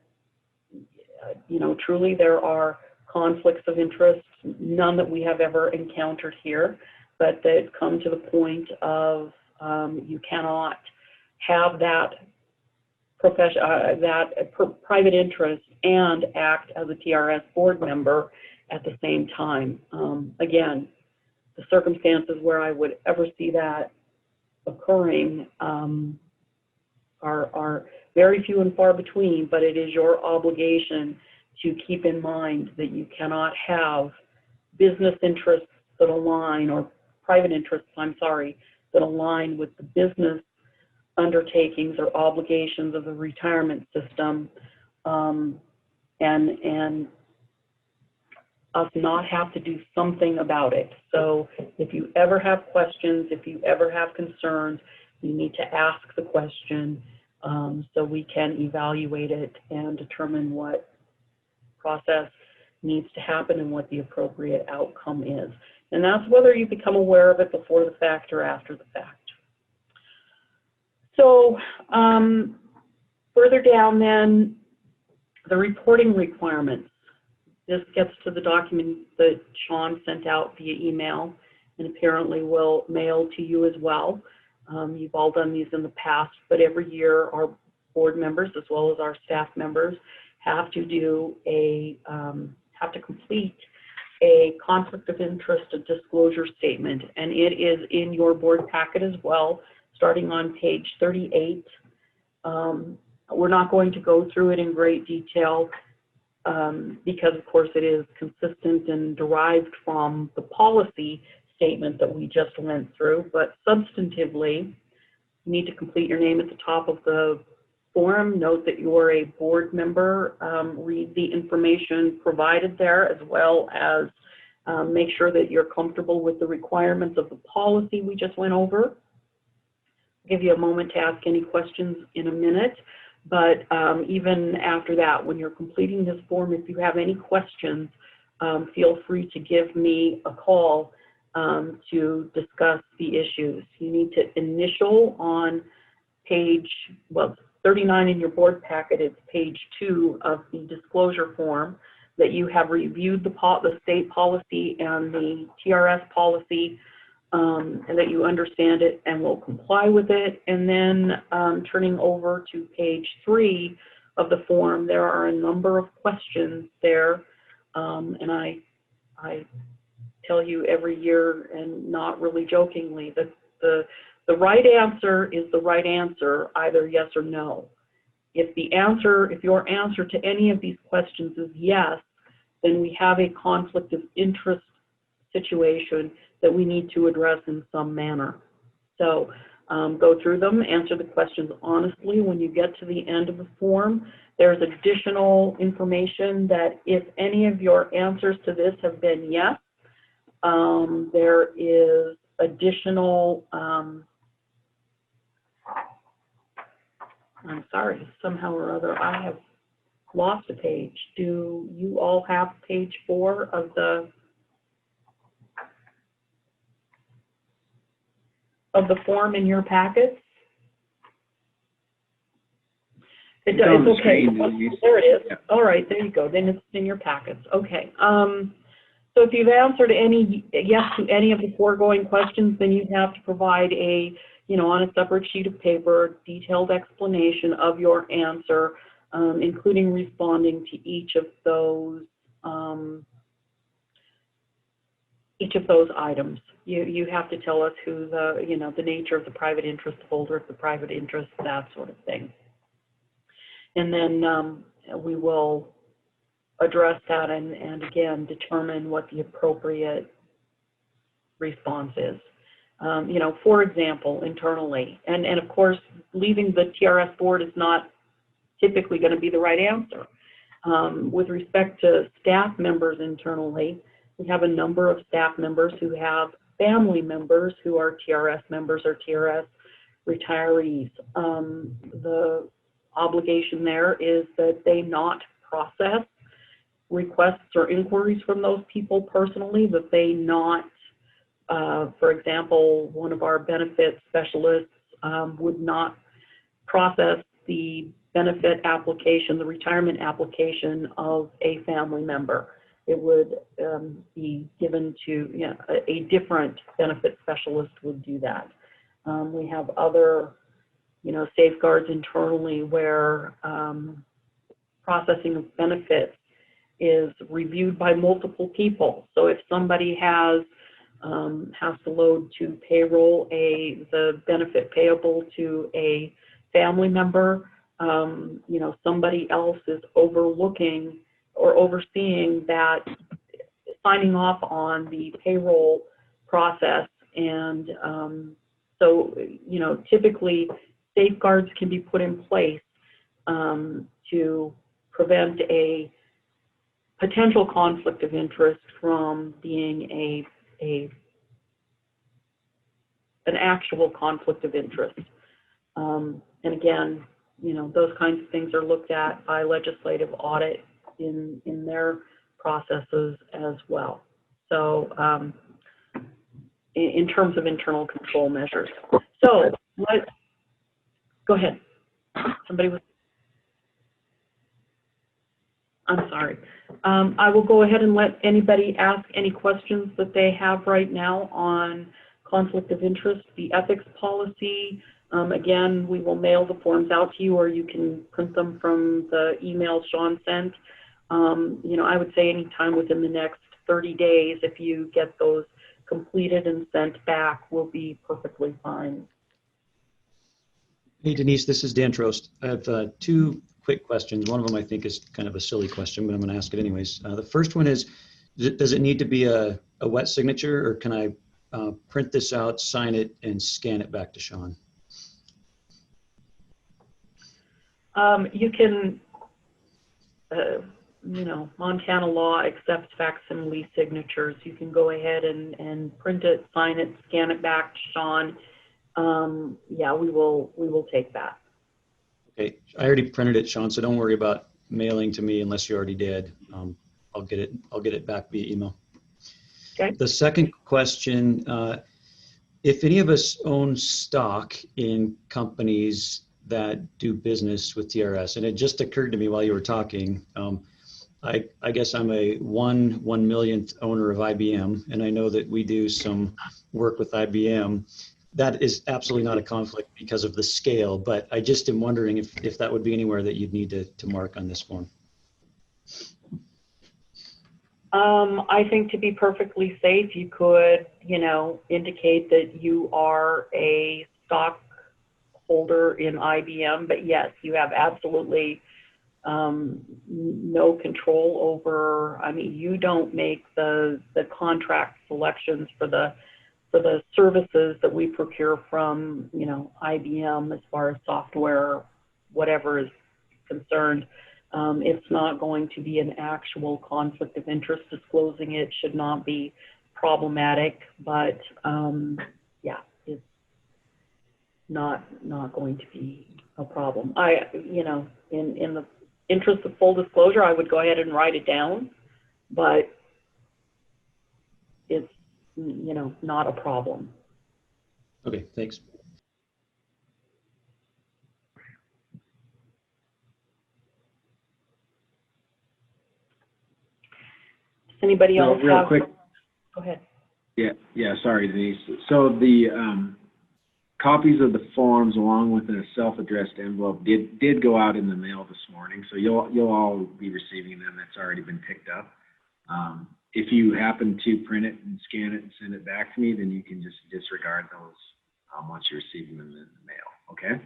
[SPEAKER 11] you know, truly there are conflicts of interest, none that we have ever encountered here, but that come to the point of you cannot have that private interest and act as a TRS board member at the same time. Again, the circumstances where I would ever see that occurring are very few and far between, but it is your obligation to keep in mind that you cannot have business interests that align, or private interests, I'm sorry, that align with the business undertakings or obligations of the retirement system, and us not have to do something about it. So if you ever have questions, if you ever have concerns, you need to ask the question so we can evaluate it and determine what process needs to happen and what the appropriate outcome is. And that's whether you become aware of it before the fact or after the fact. So further down then, the reporting requirements. This gets to the document that Sean sent out via email and apparently will mail to you as well. You've all done these in the past, but every year our board members as well as our staff members have to do have to complete a conflict of interest, a disclosure statement, and it is in your board packet as well, starting on page 38. We're not going to go through it in great detail because, of course, it is consistent and derived from the policy statement that we just went through, but substantively, you need to complete your name at the top of the form. Note that you're a board member. Read the information provided there, as well as make sure that you're comfortable with the requirements of the policy we just went over. I'll give you a moment to ask any questions in a minute, but even after that, when you're completing this form, if you have any questions, feel free to give me a call to discuss the issues. You need to initial on page, well, 39 in your board packet, it's page 2 of the disclosure form, that you have reviewed the state policy and the TRS policy, and that you understand it and will comply with it. And then turning over to page 3 of the form, there are a number of questions there, and I tell you every year, and not really jokingly, that the right answer is the right answer, either yes or no. If your answer to any of these questions is yes, then we have a conflict of interest situation that we need to address in some manner. So go through them, answer the questions honestly. When you get to the end of the form, there's additional information that if any of your answers to this have been yes, there is additional, I'm sorry, somehow or other, I have lost a page. Do you all have page 4 of the form in your packets? It's
[SPEAKER 5] on the
[SPEAKER 11] okay.
[SPEAKER 5] screen, Denise.
[SPEAKER 11] There it is.
[SPEAKER 5] Yeah.
[SPEAKER 11] All right, there you go. Then it's in your packets. Okay. So if you've answered yes to any of the foregoing questions, then you'd have to provide on a separate sheet of paper, detailed explanation of your answer, including responding to each of those items. You have to tell us who the nature of the private interest, the holder of the private interest, that sort of thing. And then we will address that and again, determine what the appropriate response is. For example, internally, and of course, leaving the TRS board is not typically going to be the right answer. With respect to staff members internally, we have a number of staff members who have family members who are TRS members or TRS retirees. The obligation there is that they not process requests or inquiries from those people personally, that they not, for example, one of our benefit specialists would not process the benefit application, the retirement application of a family member. It would be given to, a different benefit specialist would do that. We have other, safeguards internally where processing of benefits is reviewed by multiple people. So if somebody has to load to payroll the benefit payable to a family member, somebody else is overlooking or overseeing that, signing off on the payroll process. And so, typically safeguards can be put in place to prevent a potential conflict of interest from being an actual conflict of interest. And again, those kinds of things are looked at by legislative audit in their processes as well. So in terms of internal control measures. So go ahead. Somebody was, I'm sorry. I will go ahead and let anybody ask any questions that they have right now on conflict of interest, the ethics policy. Again, we will mail the forms out to you, or you can print them from the email Sean sent. I would say anytime within the next 30 days, if you get those completed and sent back, will be perfectly fine.
[SPEAKER 4] Hey, Denise, this is Dan Trost. I have 2 quick questions. One of them I think is kind of a silly question, but I'm going to ask it anyways. The first one is, does it need to be a wet signature, or can I print this out, sign it, and scan it back to Sean?
[SPEAKER 11] You can, Montana law accepts facsimile signatures. You can go ahead and print it, sign it, scan it back to Sean. Yeah, we will take that.
[SPEAKER 4] Okay, I already printed it, Sean, so don't worry about mailing to me unless you already did. I'll get it back via email.
[SPEAKER 11] Okay.
[SPEAKER 4] The second question, if any of us own stock in companies that do business with TRS, and it just occurred to me while you were talking, I guess I'm a 1/1,000,000th owner of IBM, and I know that we do some work with IBM. That is absolutely not a conflict because of the scale, but I just am wondering if that would be anywhere that you'd need to mark on this form.
[SPEAKER 11] I think to be perfectly safe, you could, indicate that you are a stockholder in IBM, but yes, you have absolutely no control over, you don't make the contract selections for the services that we procure from, IBM as far as software, whatever is concerned. It's not going to be an actual conflict of interest. Disclosing it should not be problematic, but yeah, it's not going to be a problem. You know, in the interest of full disclosure, I would go ahead and write it down, but it's, you know, not a problem.
[SPEAKER 4] Okay, thanks.
[SPEAKER 11] Does anybody else
[SPEAKER 5] real
[SPEAKER 11] have?
[SPEAKER 5] quick.
[SPEAKER 11] Go ahead.
[SPEAKER 5] Yeah, sorry, Denise. So the copies of the forms along with a self-addressed envelope did go out in the mail this morning, so you'll all be receiving them. That's already been picked up. If you happen to print it and scan it and send it back to me, then you can just disregard those once you're receiving them in the mail, okay?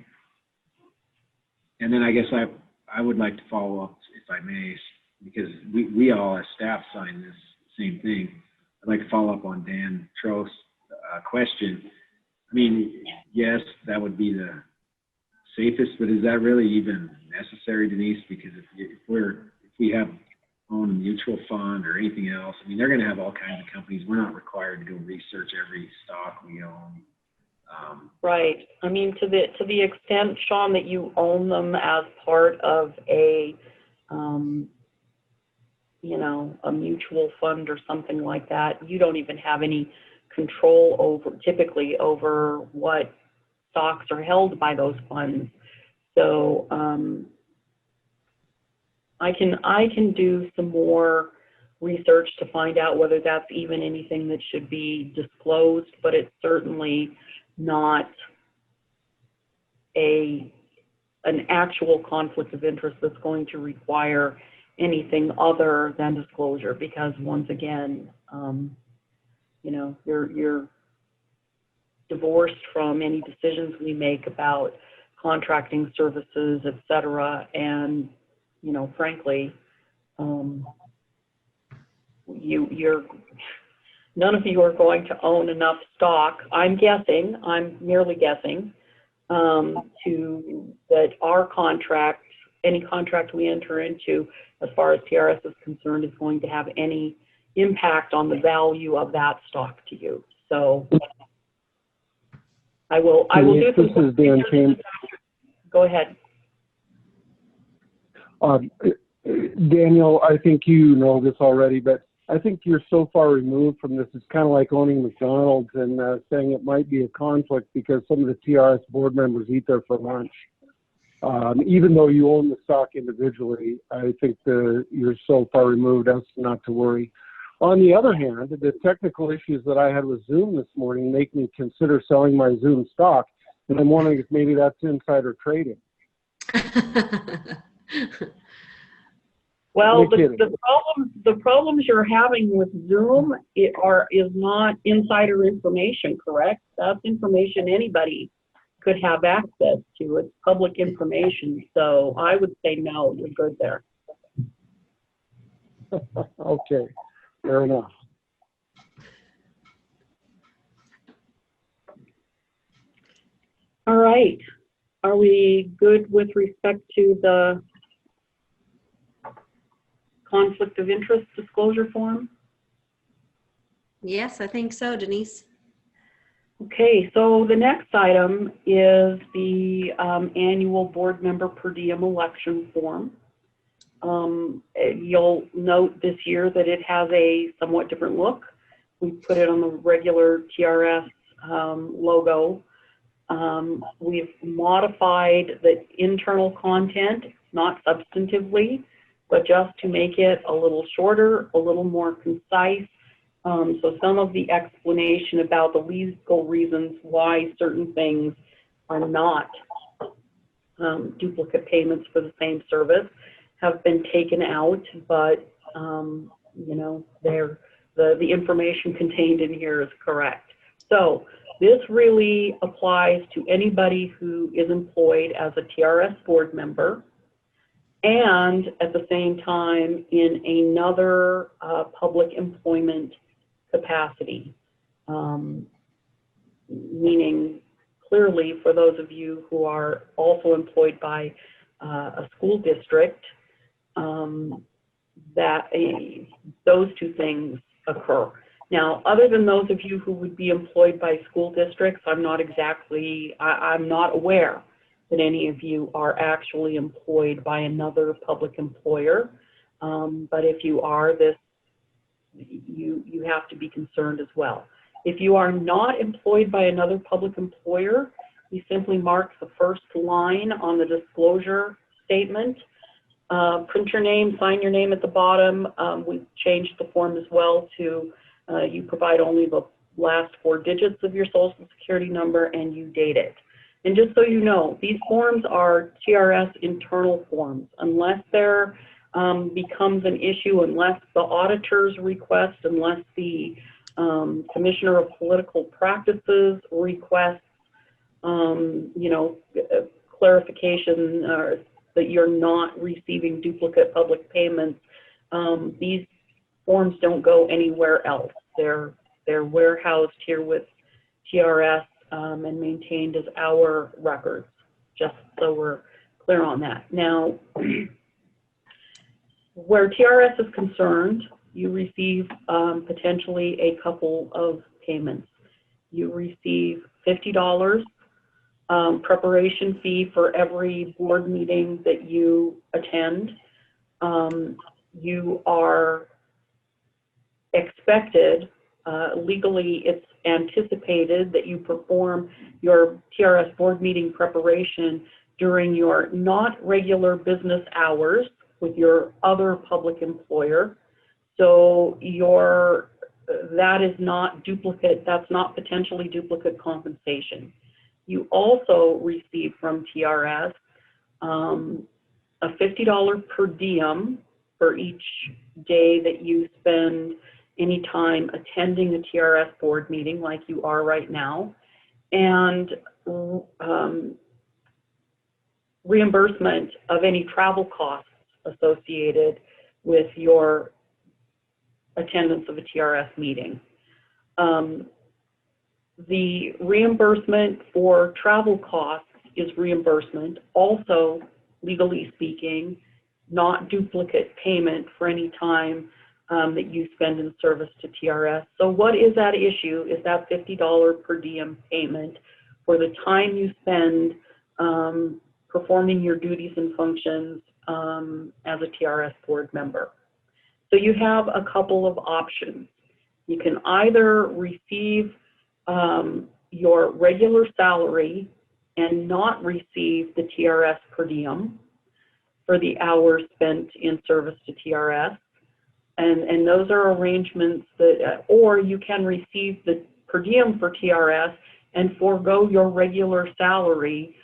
[SPEAKER 5] And then I guess I would like to follow up, if I may, because we all as staff sign this same thing. I'd like to follow up on Dan Trost's question. I mean, yes, that would be the safest, but is that really even necessary, Denise? Because if we own a mutual fund or anything else, I mean, they're going to have all kinds of companies. We're not required to go research every stock we own.
[SPEAKER 11] Right. I mean, to the extent, Sean, that you own them as part of a, you know, a mutual fund or something like that, you don't even have any control typically over what stocks are held by those funds. So I can do some more research to find out whether that's even anything that should be disclosed, but it's certainly not an actual conflict of interest that's going to require anything other than disclosure, because once again, you know, you're divorced from any decisions we make about contracting services, et cetera. And, you know, frankly, you're none of you are going to own enough stock, I'm guessing, I'm merely guessing, that our contract, any contract we enter into as far as TRS is concerned, is going to have any impact on the value of that stock to you. So I will do some.
[SPEAKER 8] This is Dan Kane.
[SPEAKER 11] Go ahead.
[SPEAKER 8] Daniel, I think you know this already, but I think you're so far removed from this. It's kind of like owning McDonald's and saying it might be a conflict because some of the TRS board members eat there for lunch. Even though you own the stock individually, I think you're so far removed as not to worry. On the other hand, the technical issues that I had with Zoom this morning make me consider selling my Zoom stock, and I'm wondering if maybe that's insider trading.
[SPEAKER 11] Well, the problems you're having with Zoom is not insider information, correct? That's information anybody could have access to. It's public information. So I would say no, you're good there.
[SPEAKER 8] Okay, fair enough.
[SPEAKER 11] All right. Are we good with respect to the conflict of interest disclosure form?
[SPEAKER 1] Yes, I think so, Denise.
[SPEAKER 11] Okay, so the next item is the annual board member per diem election form. You'll note this year that it has a somewhat different look. We put it on the regular TRS logo. We've modified the internal content, not substantively, but just to make it a little shorter, a little more concise. So some of the explanation about the legal reasons why certain things are not duplicate payments for the same service have been taken out, but you know, the information contained in here is correct. So this really applies to anybody who is employed as a TRS board member and at the same time in another public employment capacity, meaning clearly for those of you who are also employed by a school district, that those two things occur. Now, other than those of you who would be employed by school districts, I'm not aware that any of you are actually employed by another public employer. But if you are, you have to be concerned as well. If you are not employed by another public employer, you simply mark the first line on the disclosure statement, print your name, sign your name at the bottom. We've changed the form as well to you provide only the last 4 digits of your social security number and you date it. And just so you know, these forms are TRS internal forms. Unless there becomes an issue, unless the auditor's request, unless the Commissioner of Political Practices requests, clarification that you're not receiving duplicate public payments, these forms don't go anywhere else. They're warehoused here with TRS and maintained as our records, just so we're clear on that. Now, where TRS is concerned, you receive potentially a couple of payments. You receive $50 preparation fee for every board meeting that you attend. You are expected, legally it's anticipated that you perform your TRS board meeting preparation during your not regular business hours with your other public employer. So that is not duplicate, that's not potentially duplicate compensation. You also receive from TRS a $50 per diem for each day that you spend any time attending a TRS board meeting like you are right now, and reimbursement of any travel costs associated with your attendance of a TRS meeting. The reimbursement for travel costs is reimbursement, also legally speaking, not duplicate payment for any time that you spend in service to TRS. So what is at issue is that $50 per diem payment for the time you spend performing your duties and functions as a TRS board member. So you have a couple of options. You can either receive your regular salary and not receive the TRS per diem for the hours spent in service to TRS. And those are arrangements that, or you can receive the per diem for TRS and forego your regular salary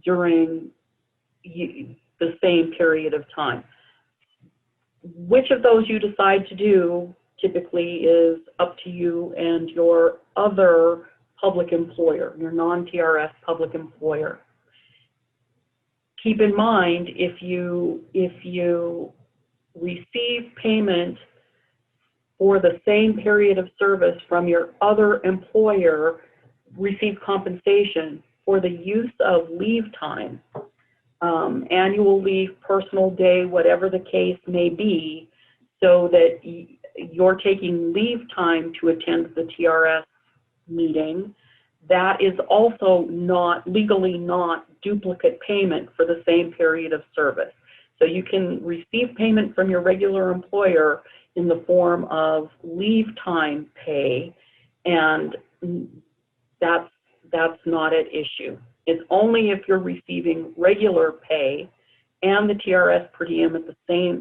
[SPEAKER 11] during the same period of time. Which of those you decide to do typically is up to you and your other public employer, your non-TRS public employer. Keep in mind, if you receive payment for the same period of service from your other employer, receive compensation for the use of leave time, annual leave, personal day, whatever the case may be, so that you're taking leave time to attend the TRS meeting, that is also legally not duplicate payment for the same period of service. So you can receive payment from your regular employer in the form of leave time pay, and that's not at issue. It's only if you're receiving regular pay and the TRS per diem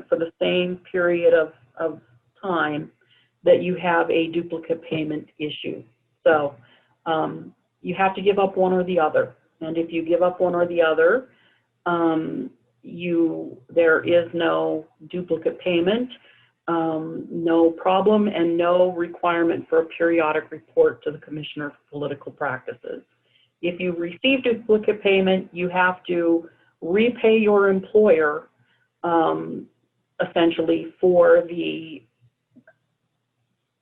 [SPEAKER 11] for the same period of time that you have a duplicate payment issue. So you have to give up one or the other. And if you give up one or the other, there is no duplicate payment, no problem, and no requirement for a periodic report to the Commissioner for Political Practices. If you receive duplicate payment, you have to repay your employer essentially for the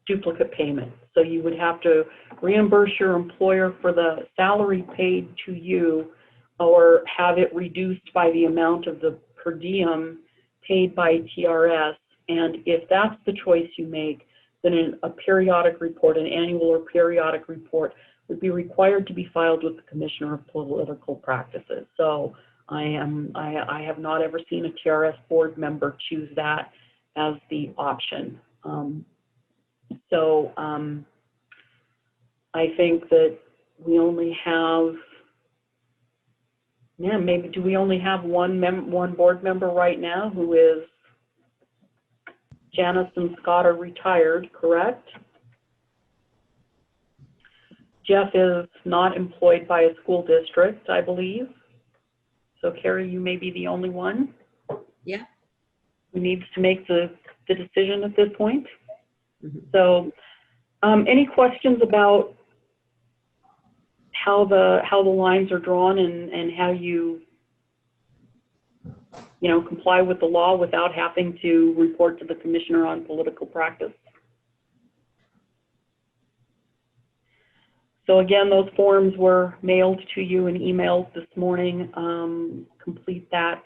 [SPEAKER 11] duplicate payment. So you would have to reimburse your employer for the salary paid to you, or have it reduced by the amount of the per diem paid by TRS. And if that's the choice you make, then a periodic report, an annual or periodic report, would be required to be filed with the Commissioner of Political Practices. So I have not ever seen a TRS board member choose that as the option. I think that we only have, maybe do we only have one board member right now who is, Janice and Scott are retired, correct? Jeff is not employed by a school district, I believe. So Carrie, you may be the only one.
[SPEAKER 1] Yeah.
[SPEAKER 11] Who needs to make the decision at this point.
[SPEAKER 1] Mm-hmm.
[SPEAKER 11] So any questions about how the lines are drawn and how you comply with the law without having to report to the Commissioner on Political Practice? So again, those forms were mailed to you and emailed this morning. Complete that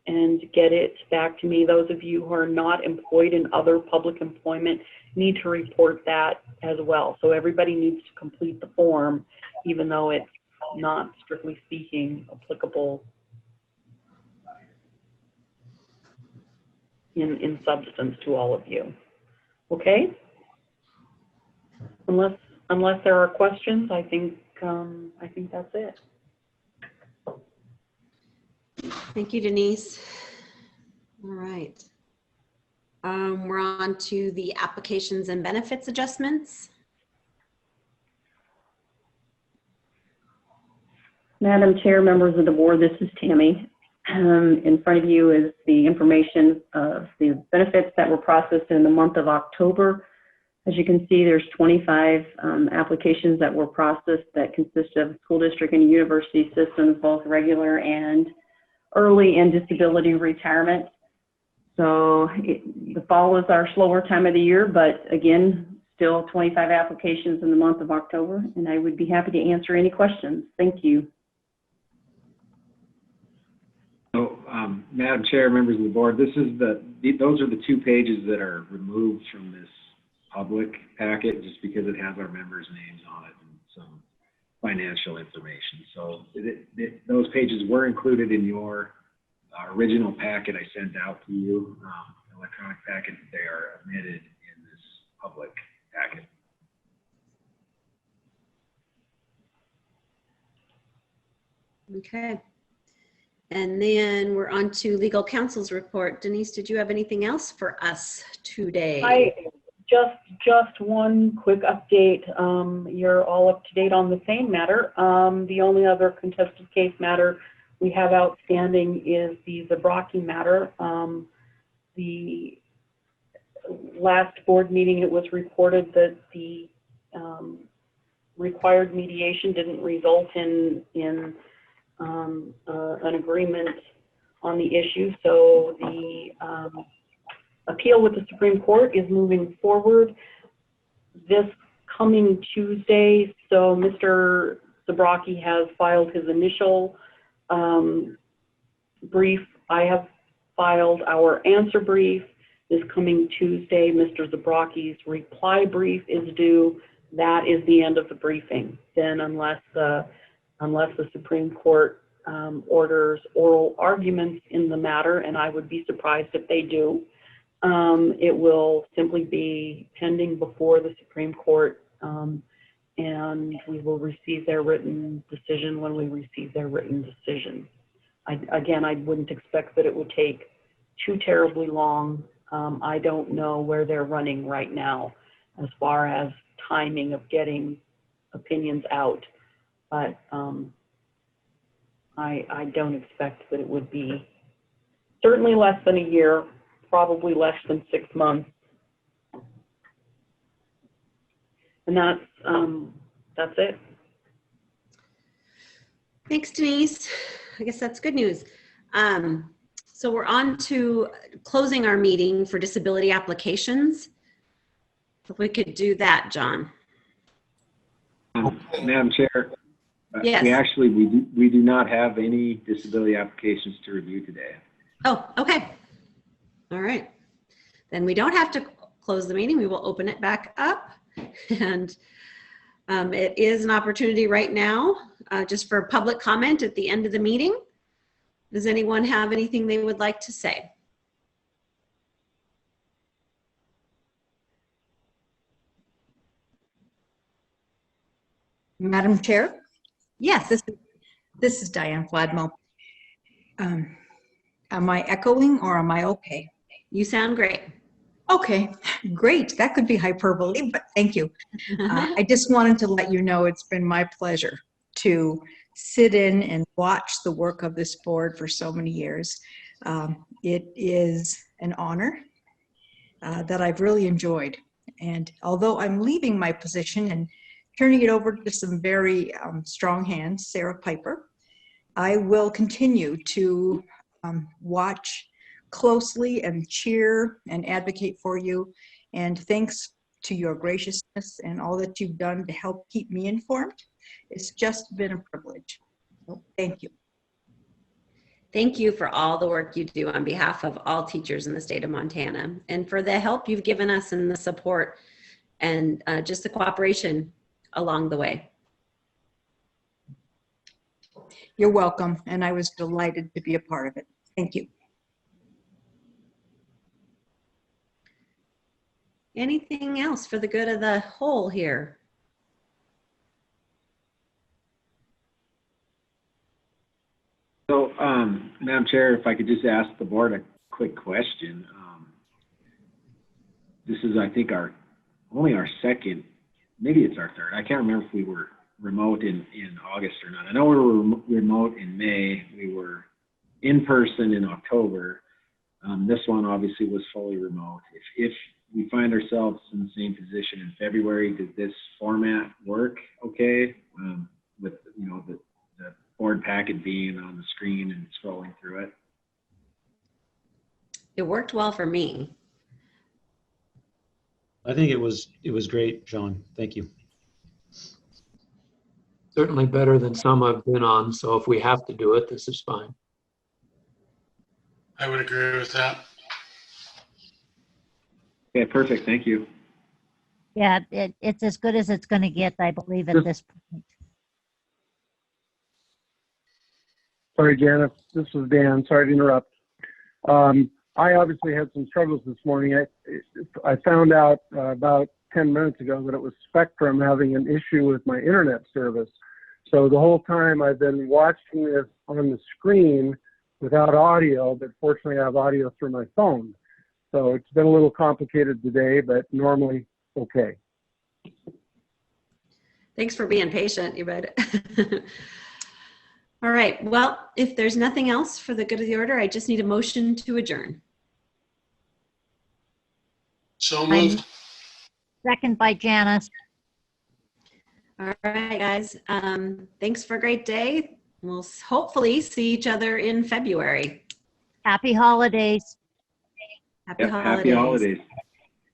[SPEAKER 11] and get it back to me. Those of you who are not employed in other public employment need to report that as well. So everybody needs to complete the form, even though it's not strictly speaking applicable in substance to all of you. Okay? Unless there are questions, I think that's it.
[SPEAKER 1] Thank you, Denise. All right. We're on to the applications and benefits adjustments.
[SPEAKER 15] Madam Chair, members of the board, this is Tammy. In front of you is the information of the benefits that were processed in the month of October. As you can see, there's 25 applications that were processed that consist of school district and university systems, both regular and early and disability retirement. So the fall is our slower time of the year, but again, still 25 applications in the month of October, and I would be happy to answer any questions. Thank you.
[SPEAKER 5] So, Madam Chair, members of the board, those are the 2 pages that are removed from this public packet just because it has our members' names on it and some financial information. So those pages were included in your original packet I sent out to you, electronic packet. They are omitted in this public packet.
[SPEAKER 1] Okay. And then we're on to legal counsel's report. Denise, did you have anything else for us today?
[SPEAKER 11] Just one quick update. You're all up to date on the same matter. The only other contested case matter we have outstanding is the Zabrocki matter. The last board meeting, it was reported that the required mediation didn't result in an agreement on the issue. So the appeal with the Supreme Court is moving forward this coming Tuesday. So Mr. Zabrocki has filed his initial brief. I have filed our answer brief this coming Tuesday. Mr. Zabrocki's reply brief is due. That is the end of the briefing. Then unless the Supreme Court orders oral arguments in the matter, and I would be surprised if they do, it will simply be pending before the Supreme Court, and we will receive their written decision when we receive their written decision. Again, I wouldn't expect that it would take too terribly long. I don't know where they're running right now as far as timing of getting opinions out, but I don't expect that it would be, certainly less than a year, probably less than 6 months. And that's it.
[SPEAKER 1] Thanks, Denise. I guess that's good news. So we're on to closing our meeting for disability applications. If we could do that, John.
[SPEAKER 5] Madam Chair,
[SPEAKER 1] Yes.
[SPEAKER 5] we do not have any disability applications to review today.
[SPEAKER 1] Oh, okay. All right. Then we don't have to close the meeting. We will open it back up. And it is an opportunity right now just for public comment at the end of the meeting. Does anyone have anything they would like to say?
[SPEAKER 16] Madam Chair?
[SPEAKER 1] Yes.
[SPEAKER 16] This is Diane Fladmo. Am I echoing or am I okay?
[SPEAKER 1] You sound great.
[SPEAKER 16] Okay, great. That could be hyperbole, but thank you. I just wanted to let you know it's been my pleasure to sit in and watch the work of this board for so many years. It is an honor that I've really enjoyed. And although I'm leaving my position and turning it over to some very strong hands, Sarah Piper, I will continue to watch closely and cheer and advocate for you. And thanks to your graciousness and all that you've done to help keep me informed. It's just been a privilege. So thank you.
[SPEAKER 1] Thank you for all the work you do on behalf of all teachers in the state of Montana, and for the help you've given us and the support and just the cooperation along the way.
[SPEAKER 16] You're welcome, and I was delighted to be a part of it. Thank you.
[SPEAKER 1] Anything else for the good of the whole here?
[SPEAKER 5] So, Madam Chair, if I could just ask the board a quick question. This is, I think, only our second, maybe it's our third. I can't remember if we were remote in August or not. I know we were remote in May. We were in person in October. This one obviously was fully remote. If we find ourselves in the same position in February, does this format work okay? With, you know, the board packet being on the screen and scrolling through it?
[SPEAKER 1] It worked well for me.
[SPEAKER 4] I think it was great, John. Thank you.
[SPEAKER 3] Certainly better than some I've been on, so if we have to do it, this is fine.
[SPEAKER 7] I would agree with that.
[SPEAKER 5] Okay, perfect. Thank you.
[SPEAKER 2] Yeah, it's as good as it's going to get, I believe, at this point.
[SPEAKER 8] Sorry, Janice. This is Dan. Sorry to interrupt. I obviously had some struggles this morning. I found out about 10 minutes ago that it was Spectrum having an issue with my internet service. So the whole time I've been watching this on the screen without audio, but fortunately I have audio through my phone. So it's been a little complicated today, but normally okay.
[SPEAKER 1] Thanks for being patient, you bet. All right, well, if there's nothing else for the good of the order, I just need a motion to adjourn.
[SPEAKER 7] So moved.
[SPEAKER 2] Second by Janice.
[SPEAKER 1] All right, guys. Thanks for a great day. We'll hopefully see each other in February.
[SPEAKER 2] Happy holidays.
[SPEAKER 1] Happy
[SPEAKER 5] Yep,
[SPEAKER 1] holidays.
[SPEAKER 5] happy holidays.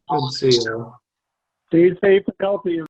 [SPEAKER 3] Good to see you.
[SPEAKER 8] Stay safe and healthy.